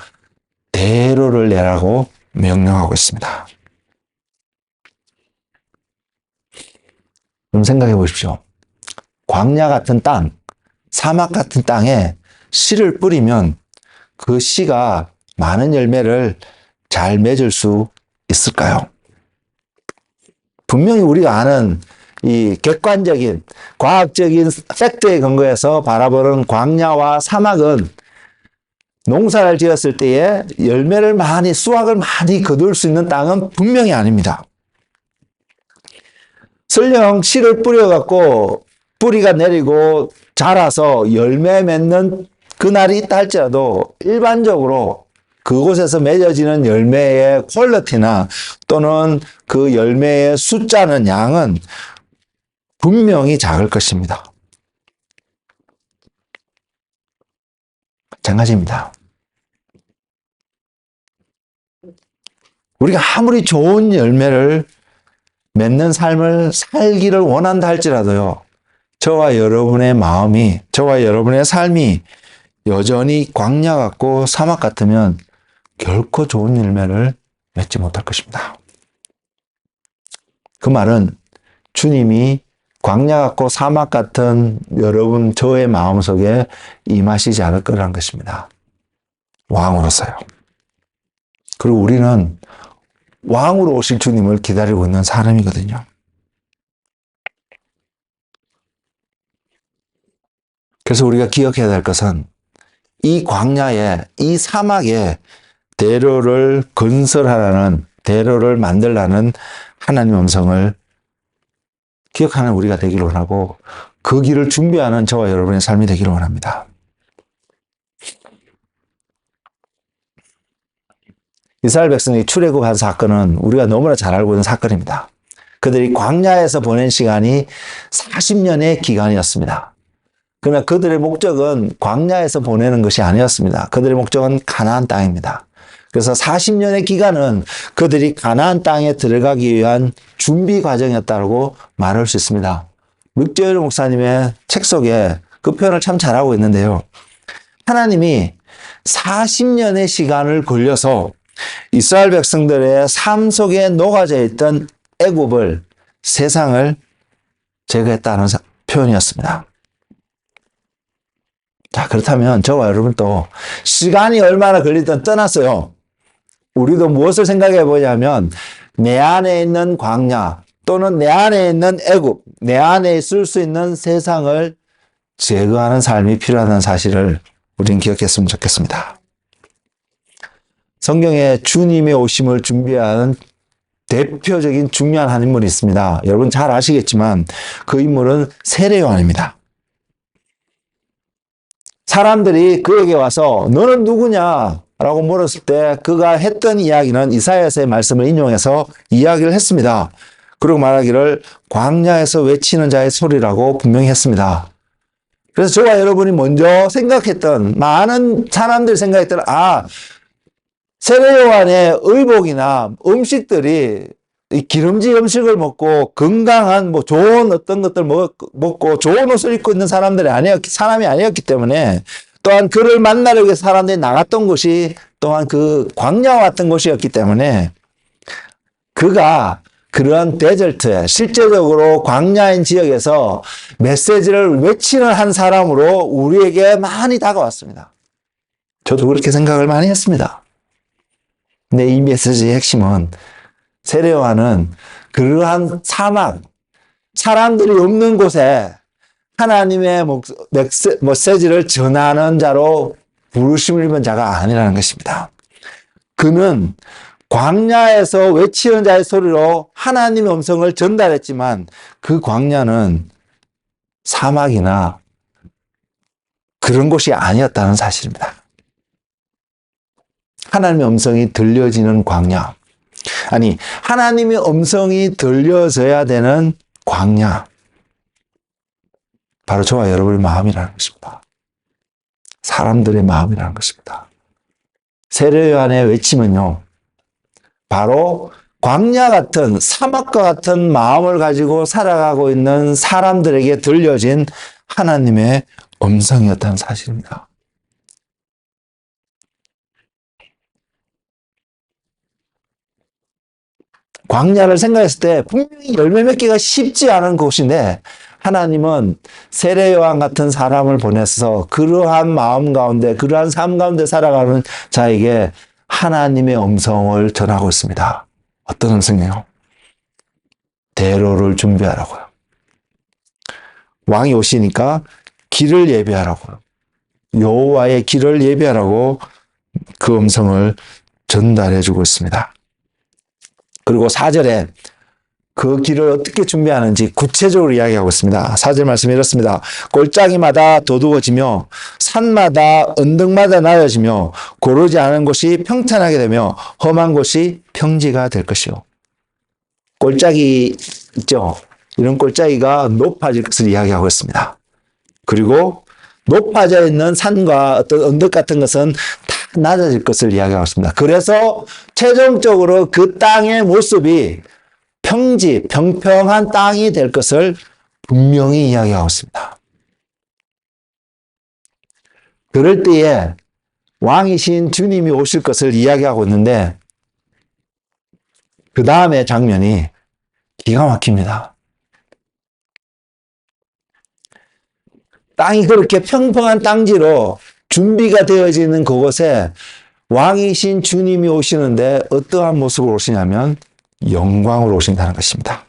대로를 내라고 명령하고 있습니다. 좀 생각해 보십시오. 광야 같은 땅, 사막 같은 땅에 씨를 뿌리면 그 씨가 많은 열매를 잘 맺을 수 있을까요? 분명히 우리가 아는 이 객관적인 과학적인 팩트에 근거해서 바라보는 광야와 사막은 농사를 지었을 때에 열매를 많이 수확을 많이 거둘 수 있는 땅은 분명히 아닙니다. 설령 씨를 뿌려갖고 뿌리가 내리고 자라서 열매 맺는 그날이 있다 할지라도 일반적으로 그곳에서 맺어지는 열매의 퀄리티나 또는 그 열매의 숫자는 양은 분명히 작을 것입니다. 마찬가지입니다. 우리가 아무리 좋은 열매를 맺는 삶을 살기를 원한다 할지라도요. 저와 여러분의 마음이, 저와 여러분의 삶이 여전히 광야 같고 사막 같으면 결코 좋은 열매를 맺지 못할 것입니다. 그 말은 주님이 광야 같고 사막 같은 여러분 저의 마음속에 임하시지 않을 거라는 것입니다. 왕으로서요. 그리고 우리는 왕으로 오실 주님을 기다리고 있는 사람이거든요. 그래서 우리가 기억해야 될 것은 이 광야에, 이 사막에 대로를 건설하라는, 대로를 만들라는 하나님의 음성을 기억하는 우리가 되기를 원하고 그 길을 준비하는 저와 여러분의 삶이 되기를 원합니다. 이스라엘 백성이 출애굽한 사건은 우리가 너무나 잘 알고 있는 사건입니다. 그들이 광야에서 보낸 시간이 40년의 기간이었습니다. 그러나 그들의 목적은 광야에서 보내는 것이 아니었습니다. 그들의 목적은 가나안 땅입니다. 그래서 40년의 기간은 그들이 가나안 땅에 들어가기 위한 준비 과정이었다고 말할 수 있습니다. 릭조엘 목사님의 책 속에 그 표현을 참 잘하고 있는데요. 하나님이 40년의 시간을 걸려서 이스라엘 백성들의 삶 속에 녹아져 있던 애굽을, 세상을 제거했다는 표현이었습니다. 자, 그렇다면 저와 여러분도 시간이 얼마나 걸리든 떠났어요. 우리도 무엇을 생각해 보냐면 내 안에 있는 광야 또는 내 안에 있는 애굽, 내 안에 있을 수 있는 세상을 제거하는 삶이 필요하다는 사실을 우리는 기억했으면 좋겠습니다. 성경에 주님의 오심을 준비하는 대표적인 중요한 한 인물이 있습니다. 여러분 잘 아시겠지만 그 인물은 세례 요한입니다. 사람들이 그에게 와서 너는 누구냐? 라고 물었을 때 그가 했던 이야기는 이사야서의 말씀을 인용해서 이야기를 했습니다. 그리고 말하기를 광야에서 외치는 자의 소리라고 분명히 했습니다. 그래서 저와 여러분이 먼저 생각했던, 많은 사람들이 생각했던, 세례 요한의 의복이나 음식들이 이 기름진 음식을 먹고 건강한 좋은 어떤 것들 먹고 좋은 옷을 입고 있는 사람이 아니었기 때문에, 또한 그를 만나려고 해서 사람들이 나갔던 곳이 또한 그 광야와 같은 곳이었기 때문에 그가 그러한 데절트에, 실제적으로 광야인 지역에서 메시지를 외치는 한 사람으로 우리에게 많이 다가왔습니다. 저도 그렇게 생각을 많이 했습니다. 근데 이 메시지의 핵심은 세례 요한은 그러한 사막, 사람들이 없는 곳에 하나님의 메시지를 전하는 자로 부르심을 입은 자가 아니라는 것입니다. 그는 광야에서 외치는 자의 소리로 하나님의 음성을 전달했지만 그 광야는 사막이나 그런 곳이 아니었다는 사실입니다. 하나님의 음성이 들려지는 광야. 아니, 하나님의 음성이 들려져야 되는 광야. 바로 저와 여러분의 마음이라는 것입니다. 사람들의 마음이라는 것입니다. 세례 요한의 외침은요, 바로 광야 같은, 사막과 같은 마음을 가지고 살아가고 있는 사람들에게 들려진 하나님의 음성이었다는 사실입니다. 광야를 생각했을 때 분명히 열매 맺기가 쉽지 않은 곳인데 하나님은 세례 요한 같은 사람을 보내서 그러한 마음 가운데, 그러한 삶 가운데 살아가는 자에게 하나님의 음성을 전하고 있습니다. 어떤 음성이에요? 대로를 준비하라고요. 왕이 오시니까 길을 예비하라고요. 여호와의 길을 예비하라고 그 음성을 전달해 주고 있습니다. 그리고 4절에 그 길을 어떻게 준비하는지 구체적으로 이야기하고 있습니다. 4절 말씀이 이렇습니다. 골짜기마다 도두어지며 산마다 언덕마다 낮아지며 고르지 않은 곳이 평탄하게 되며 험한 곳이 평지가 될 것이요. 골짜기 있죠? 이런 골짜기가 높아질 것을 이야기하고 있습니다. 그리고 높아져 있는 산과 어떤 언덕 같은 것은 다 낮아질 것을 이야기하고 있습니다. 그래서 최종적으로 그 땅의 모습이 평지, 평평한 땅이 될 것을 분명히 이야기하고 있습니다. 그럴 때에 왕이신 주님이 오실 것을 이야기하고 있는데 그 다음에 장면이 기가 막힙니다. 땅이 그렇게 평평한 땅지로 준비가 되어지는 그곳에 왕이신 주님이 오시는데 어떠한 모습으로 오시냐면 영광으로 오신다는 것입니다.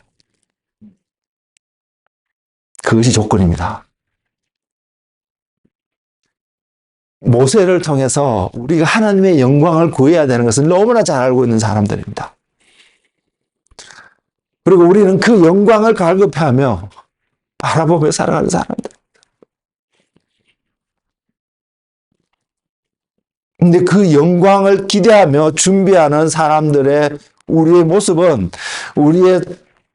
그것이 조건입니다. 모세를 통해서 우리가 하나님의 영광을 구해야 되는 것을 너무나 잘 알고 있는 사람들입니다. 그리고 우리는 그 영광을 갈급해하며 바라보며 살아가는 사람들. 근데 그 영광을 기대하며 준비하는 사람들의 우리의 모습은, 우리의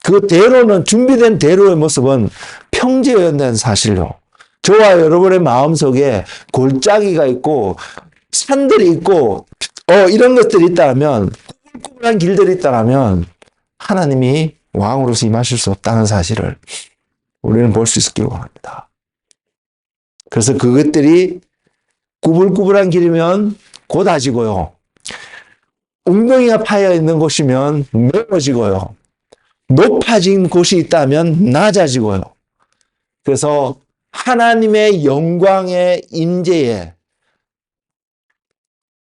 그 대로는, 준비된 대로의 모습은 평지여야 한다는 사실요. 저와 여러분의 마음속에 골짜기가 있고 산들이 있고 이런 것들이 있다면, 꾸불꾸불한 길들이 있다면 하나님이 왕으로서 임하실 수 없다는 사실을 우리는 볼 수 있기를 원합니다. 그래서 그것들이 꾸불꾸불한 길이면 고다지고요, 웅덩이가 파여 있는 곳이면 메워지고요, 높아진 곳이 있다면 낮아지고요. 그래서 하나님의 영광의 임재에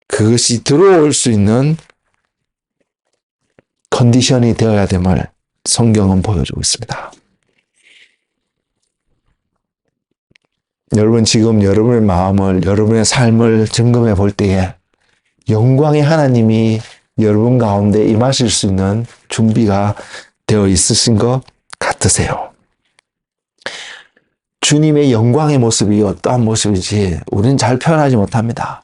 그것이 들어올 수 있는 컨디션이 되어야 됨을 성경은 보여주고 있습니다. 여러분, 지금 여러분의 마음을, 여러분의 삶을 점검해 볼 때에 영광의 하나님이 여러분 가운데 임하실 수 있는 준비가 되어 있으신 것 같으세요? 주님의 영광의 모습이 어떠한 모습인지 우리는 잘 표현하지 못합니다.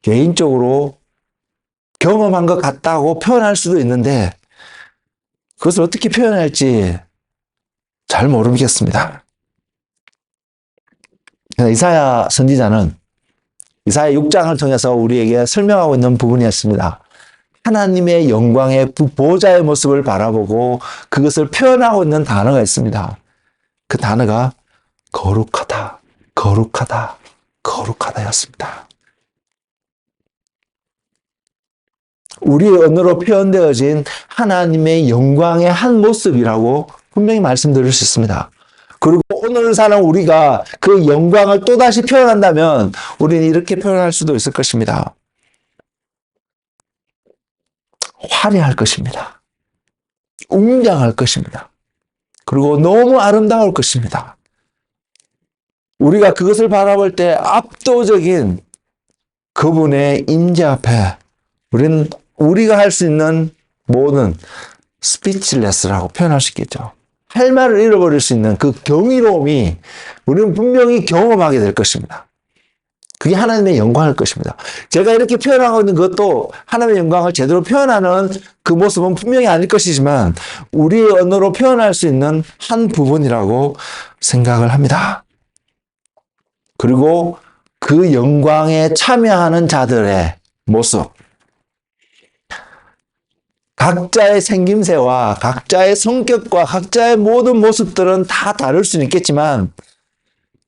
개인적으로 경험한 것 같다고 표현할 수도 있는데 그것을 어떻게 표현할지 잘 모르겠습니다. 이사야 선지자는 이사야 6장을 통해서 우리에게 설명하고 있는 부분이었습니다. 하나님의 영광의 보좌의 모습을 바라보고 그것을 표현하고 있는 단어가 있습니다. 그 단어가 거룩하다, 거룩하다, 거룩하다였습니다. 우리의 언어로 표현되어진 하나님의 영광의 한 모습이라고 분명히 말씀드릴 수 있습니다. 그리고 오늘 사는 우리가 그 영광을 또다시 표현한다면 우리는 이렇게 표현할 수도 있을 것입니다. 화려할 것입니다. 웅장할 것입니다. 그리고 너무 아름다울 것입니다. 우리가 그것을 바라볼 때 압도적인 그분의 임재 앞에 우리는 우리가 할 수 있는 모든 스피치레스라고 표현할 수 있겠죠. 할 말을 잃어버릴 수 있는 그 경이로움이 우리는 분명히 경험하게 될 것입니다. 그게 하나님의 영광일 것입니다. 제가 이렇게 표현하고 있는 것도 하나님의 영광을 제대로 표현하는 그 모습은 분명히 아닐 것이지만 우리의 언어로 표현할 수 있는 한 부분이라고 생각을 합니다. 그리고 그 영광에 참여하는 자들의 모습, 각자의 생김새와 각자의 성격과 각자의 모든 모습들은 다 다를 수는 있겠지만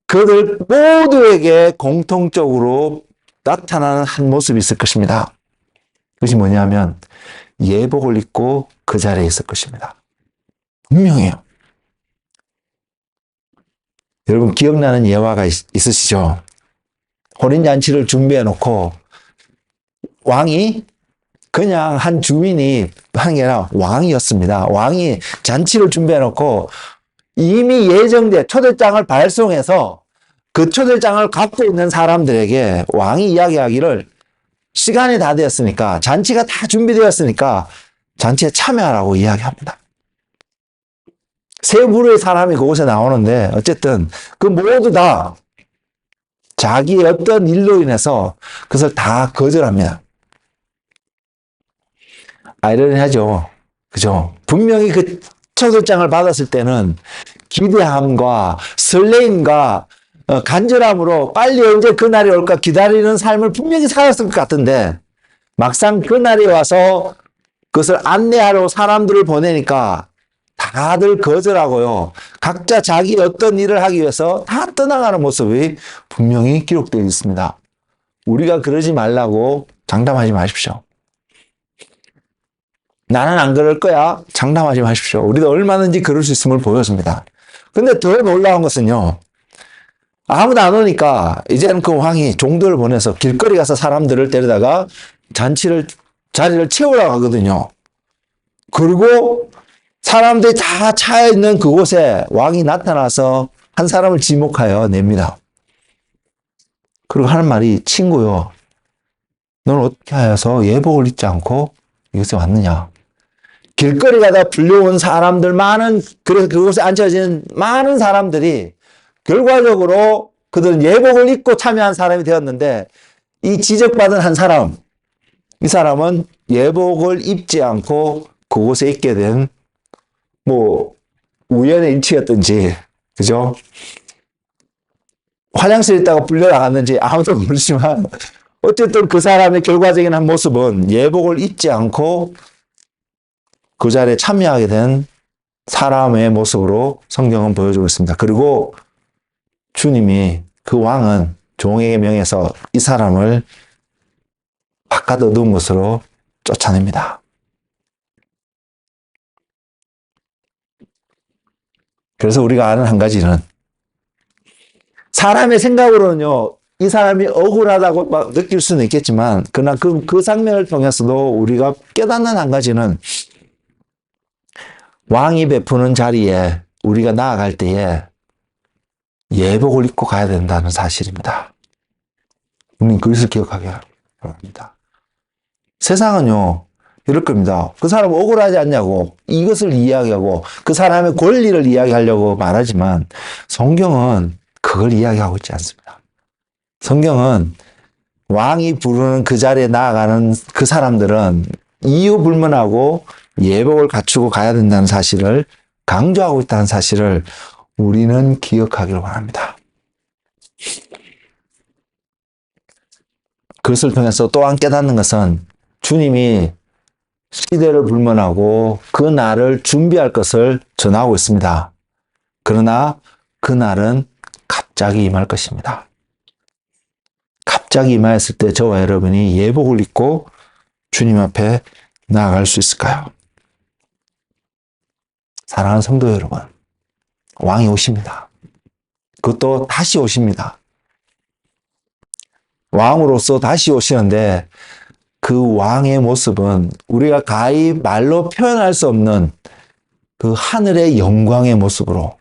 그들 모두에게 공통적으로 나타나는 한 모습이 있을 것입니다. 그것이 뭐냐면 예복을 입고 그 자리에 있을 것입니다. 분명해요. 여러분 기억나는 예화가 있으시죠? 혼인잔치를 준비해 놓고 왕이 그냥 한 주민이 한 게 아니라 왕이었습니다. 왕이 잔치를 준비해 놓고 이미 예정된 초대장을 발송해서 그 초대장을 갖고 있는 사람들에게 왕이 이야기하기를 시간이 다 되었으니까, 잔치가 다 준비되었으니까 잔치에 참여하라고 이야기합니다. 세 부류의 사람이 그곳에 나오는데 어쨌든 그 모두 다 자기의 어떤 일로 인해서 그것을 다 거절합니다. 아이러니하죠. 그죠? 분명히 그 초대장을 받았을 때는 기대함과 설레임과 간절함으로 빨리 언제 그날이 올까 기다리는 삶을 분명히 살았을 것 같은데 막상 그날이 와서 그것을 안내하러 사람들을 보내니까 다들 거절하고요. 각자 자기 어떤 일을 하기 위해서 다 떠나가는 모습이 분명히 기록되어 있습니다. 우리가 그러지 말라고 장담하지 마십시오. 나는 안 그럴 거야. 장담하지 마십시오. 우리도 얼마든지 그럴 수 있음을 보여줍니다. 근데 더 놀라운 것은요. 아무도 안 오니까 이제는 그 왕이 종들을 보내서 길거리 가서 사람들을 데려다가 자리를 채우라고 하거든요. 그리고 사람들이 다 차여 있는 그곳에 왕이 나타나서 한 사람을 지목하여 냅니다. 그리고 하는 말이 친구요. 너는 어떻게 하여서 예복을 입지 않고 이것에 왔느냐. 길거리 가다 불려온 사람들 그래서 그곳에 앉혀진 많은 사람들이 결과적으로 그들은 예복을 입고 참여한 사람이 되었는데 이 지적받은 한 사람, 이 사람은 예복을 입지 않고 그곳에 있게 된 우연의 일치였든지, 그죠? 화장실에 있다가 불려나갔는지 아무도 모르지만 어쨌든 그 사람의 결과적인 한 모습은 예복을 입지 않고 그 자리에 참여하게 된 사람의 모습으로 성경은 보여주고 있습니다. 그리고 주님이 그 왕은 종에게 명해서 이 사람을 바깥 어두운 곳으로 쫓아냅니다. 그래서 우리가 아는 한 가지는 사람의 생각으로는요, 이 사람이 억울하다고 막 느낄 수는 있겠지만, 그러나 그 장면을 통해서도 우리가 깨닫는 한 가지는 왕이 베푸는 자리에 우리가 나아갈 때에 예복을 입고 가야 된다는 사실입니다. 우리는 그것을 기억하게 합니다. 세상은요, 이럴 겁니다. 그 사람 억울하지 않냐고 이것을 이야기하고 그 사람의 권리를 이야기하려고 말하지만 성경은 그걸 이야기하고 있지 않습니다. 성경은 왕이 부르는 그 자리에 나아가는 그 사람들은 이유불문하고 예복을 갖추고 가야 된다는 사실을 강조하고 있다는 사실을 우리는 기억하기를 원합니다. 그것을 통해서 또한 깨닫는 것은 주님이 시대를 불문하고 그 날을 준비할 것을 전하고 있습니다. 그러나 그 날은 갑자기 임할 것입니다. 갑자기 임하였을 때 저와 여러분이 예복을 입고 주님 앞에 나아갈 수 있을까요? 사랑하는 성도 여러분, 왕이 오십니다. 그것도 다시 오십니다. 왕으로서 다시 오시는데 그 왕의 모습은 우리가 가히 말로 표현할 수 없는 그 하늘의 영광의 모습으로,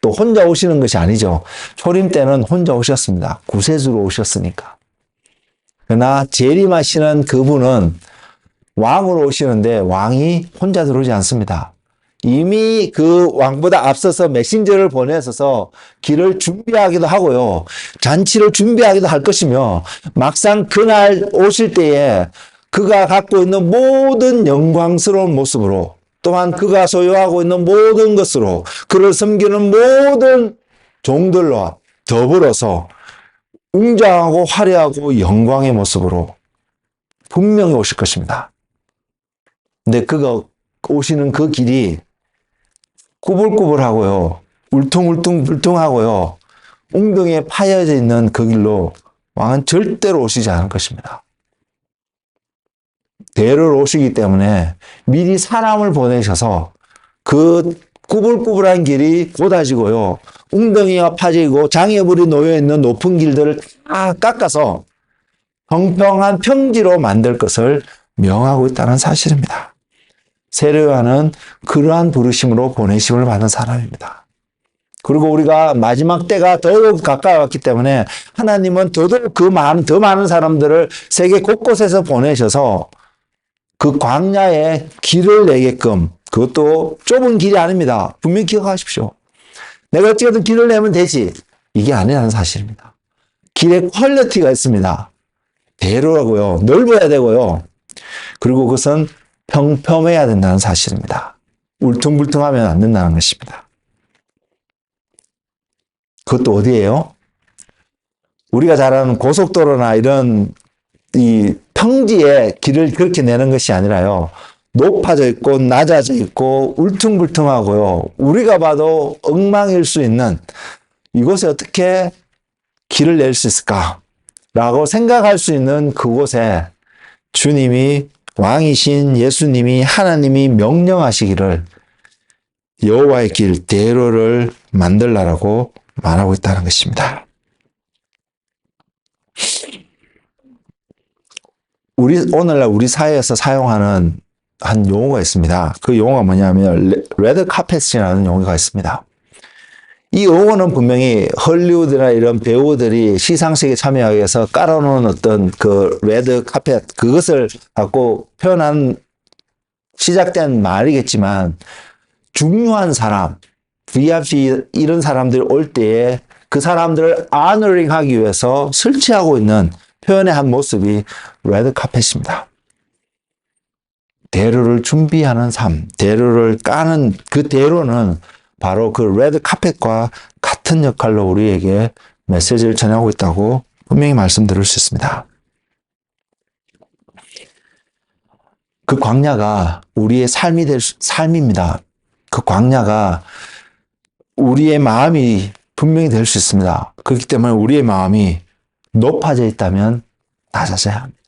또 혼자 오시는 것이 아니죠. 초림 때는 혼자 오셨습니다. 구세주로 오셨으니까. 그러나 재림하시는 그분은 왕으로 오시는데 왕이 혼자 들어오지 않습니다. 이미 그 왕보다 앞서서 메신저를 보내서 길을 준비하기도 하고요. 잔치를 준비하기도 할 것이며, 막상 그날 오실 때에 그가 갖고 있는 모든 영광스러운 모습으로, 또한 그가 소유하고 있는 모든 것으로 그를 섬기는 모든 종들과 더불어서 웅장하고 화려하고 영광의 모습으로 분명히 오실 것입니다. 근데 그가 오시는 그 길이 꾸불꾸불하고요, 울퉁불퉁하고요, 웅덩이에 파여져 있는 그 길로 왕은 절대로 오시지 않을 것입니다. 대로로 오시기 때문에 미리 사람을 보내셔서 그 꾸불꾸불한 길이 곧아지고요, 웅덩이가 파지고 장애물이 놓여있는 높은 길들을 다 깎아서 평평한 평지로 만들 것을 명하고 있다는 사실입니다. 세례요한은 그러한 부르심으로 보내심을 받은 사람입니다. 그리고 우리가 마지막 때가 더욱 가까웠기 때문에 하나님은 더더욱 더 많은 사람들을 세계 곳곳에서 보내셔서 그 광야에 길을 내게끔, 그것도 좁은 길이 아닙니다. 분명히 기억하십시오. 내가 어찌든 길을 내면 되지, 이게 아니라는 사실입니다. 길에 퀄리티가 있습니다. 대로라고요, 넓어야 되고요, 그리고 그것은 평평해야 된다는 사실입니다. 울퉁불퉁하면 안 된다는 것입니다. 그것도 어디예요? 우리가 잘 아는 고속도로나 이런 이 평지에 길을 그렇게 내는 것이 아니라요, 높아져 있고 낮아져 있고 울퉁불퉁하고요, 우리가 봐도 엉망일 수 있는 이곳에 어떻게 길을 낼 수 있을까라고 생각할 수 있는 그곳에 주님이, 왕이신 예수님이, 하나님이 명령하시기를 여호와의 길, 대로를 만들라라고 말하고 있다는 것입니다. 오늘날 우리 사회에서 사용하는 한 용어가 있습니다. 그 용어가 뭐냐면 레드 카펫이라는 용어가 있습니다. 이 응원은 분명히 헐리우드나 이런 배우들이 시상식에 참여하기 위해서 깔아놓은 어떤 그 레드 카펫, 그것을 갖고 표현한 시작된 말이겠지만, 중요한 사람, VIP 이런 사람들이 올 때에 그 사람들을 아너링 하기 위해서 설치하고 있는 표현의 한 모습이 레드 카펫입니다. 대로를 준비하는 삶, 대로를 까는 그 대로는 바로 그 레드 카펫과 같은 역할로 우리에게 메시지를 전하고 있다고 분명히 말씀드릴 수 있습니다. 그 광야가 우리의 삶입니다. 그 광야가 우리의 마음이 분명히 될 수 있습니다. 그렇기 때문에 우리의 마음이 높아져 있다면 낮아져야 합니다.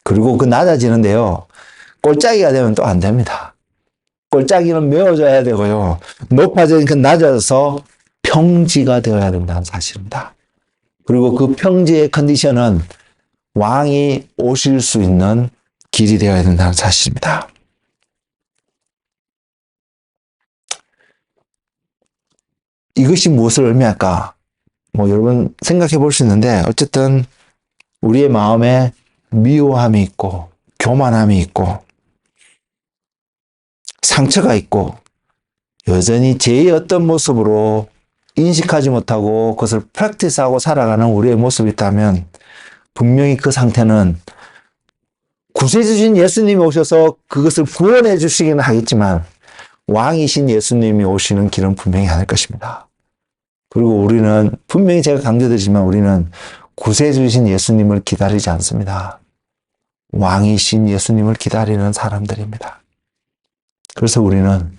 그리고 그 낮아지는데요, 꼴짜기가 되면 또 안 됩니다. 꼴짜기는 메워져야 되고요, 높아지니까 낮아져서 평지가 되어야 된다는 사실입니다. 그리고 그 평지의 컨디션은 왕이 오실 수 있는 길이 되어야 된다는 사실입니다. 이것이 무엇을 의미할까? 여러분 생각해 볼 수 있는데, 어쨌든 우리의 마음에 미워함이 있고 교만함이 있고 상처가 있고 여전히 죄의 어떤 모습으로 인식하지 못하고 그것을 프랙티스하고 살아가는 우리의 모습이 있다면, 분명히 그 상태는 구세주신 예수님이 오셔서 그것을 구원해 주시기는 하겠지만 왕이신 예수님이 오시는 길은 분명히 아닐 것입니다. 그리고 우리는 분명히 제가 강조드리지만 우리는 구세주신 예수님을 기다리지 않습니다. 왕이신 예수님을 기다리는 사람들입니다. 그래서 우리는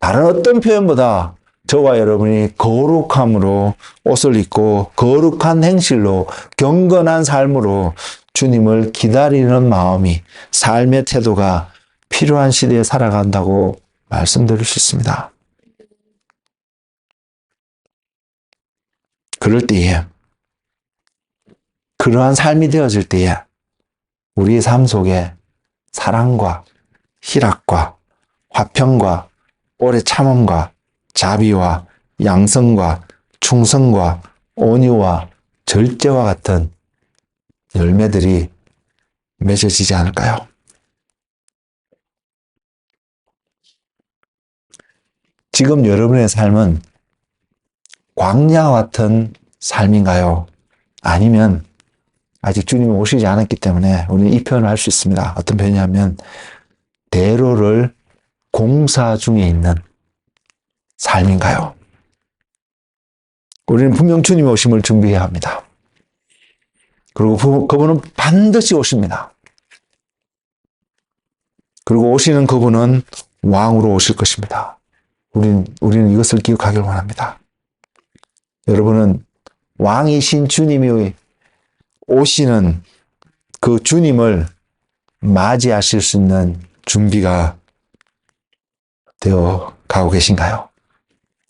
다른 어떤 표현보다 저와 여러분이 거룩함으로 옷을 입고 거룩한 행실로 경건한 삶으로 주님을 기다리는 마음이, 삶의 태도가 필요한 시대에 살아간다고 말씀드릴 수 있습니다. 그럴 때에, 그러한 삶이 되어질 때에 우리의 삶 속에 사랑과 희락과 화평과 오래 참음과 자비와 양성과 충성과 온유와 절제와 같은 열매들이 맺어지지 않을까요? 지금 여러분의 삶은 광야와 같은 삶인가요? 아니면 아직 주님이 오시지 않았기 때문에 우리는 이 표현을 할 수 있습니다. 어떤 표현이냐면 대로를 공사 중에 있는 삶인가요? 우리는 분명 주님이 오심을 준비해야 합니다. 그리고 그분은 반드시 오십니다. 그리고 오시는 그분은 왕으로 오실 것입니다. 우리는 이것을 기억하길 원합니다. 여러분은 왕이신 주님이 오시는 그 주님을 맞이하실 수 있는 준비가 되어 가고 계신가요?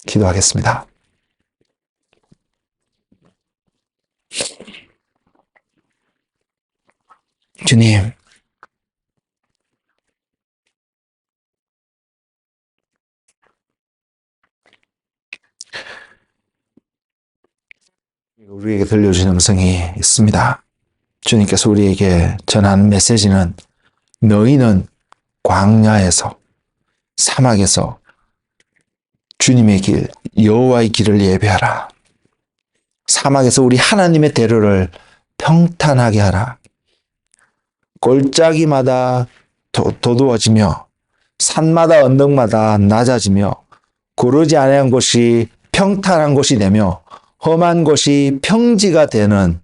기도하겠습니다. 주님, 우리에게 들려주신 음성이 있습니다. 주님께서 우리에게 전하는 메시지는 너희는 광야에서, 사막에서 주님의 길, 여호와의 길을 예배하라. 사막에서 우리 하나님의 대로를 평탄하게 하라. 골짜기마다 도두어지며 산마다 언덕마다 낮아지며 고르지 아니한 곳이 평탄한 곳이 되며 험한 곳이 평지가 되는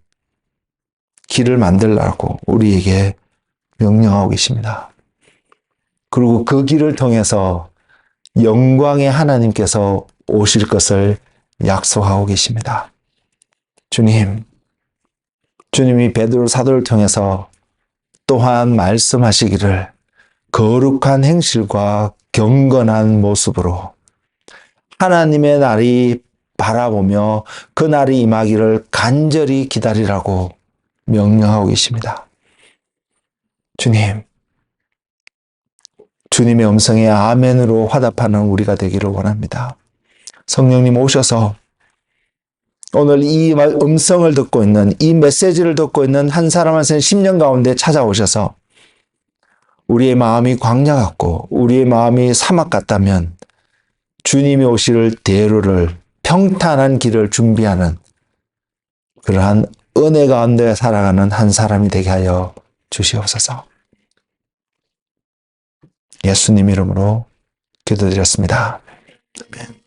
길을 만들라고 우리에게 명령하고 계십니다. 그리고 그 길을 통해서 영광의 하나님께서 오실 것을 약속하고 계십니다. 주님이 베드로 사도를 통해서 또한 말씀하시기를 거룩한 행실과 경건한 모습으로 하나님의 날이 바라보며 그 날이 임하기를 간절히 기다리라고 명령하고 계십니다. 주님의 음성에 아멘으로 화답하는 우리가 되기를 원합니다. 성령님 오셔서 오늘 이 음성을 듣고 있는, 이 메시지를 듣고 있는 한 사람 한 사람 10년 가운데 찾아오셔서 우리의 마음이 광야 같고 우리의 마음이 사막 같다면 주님이 오실 대로를, 평탄한 길을 준비하는 그러한 은혜 가운데 살아가는 한 사람이 되게 하여 주시옵소서. 예수님 이름으로 기도드렸습니다. 아멘.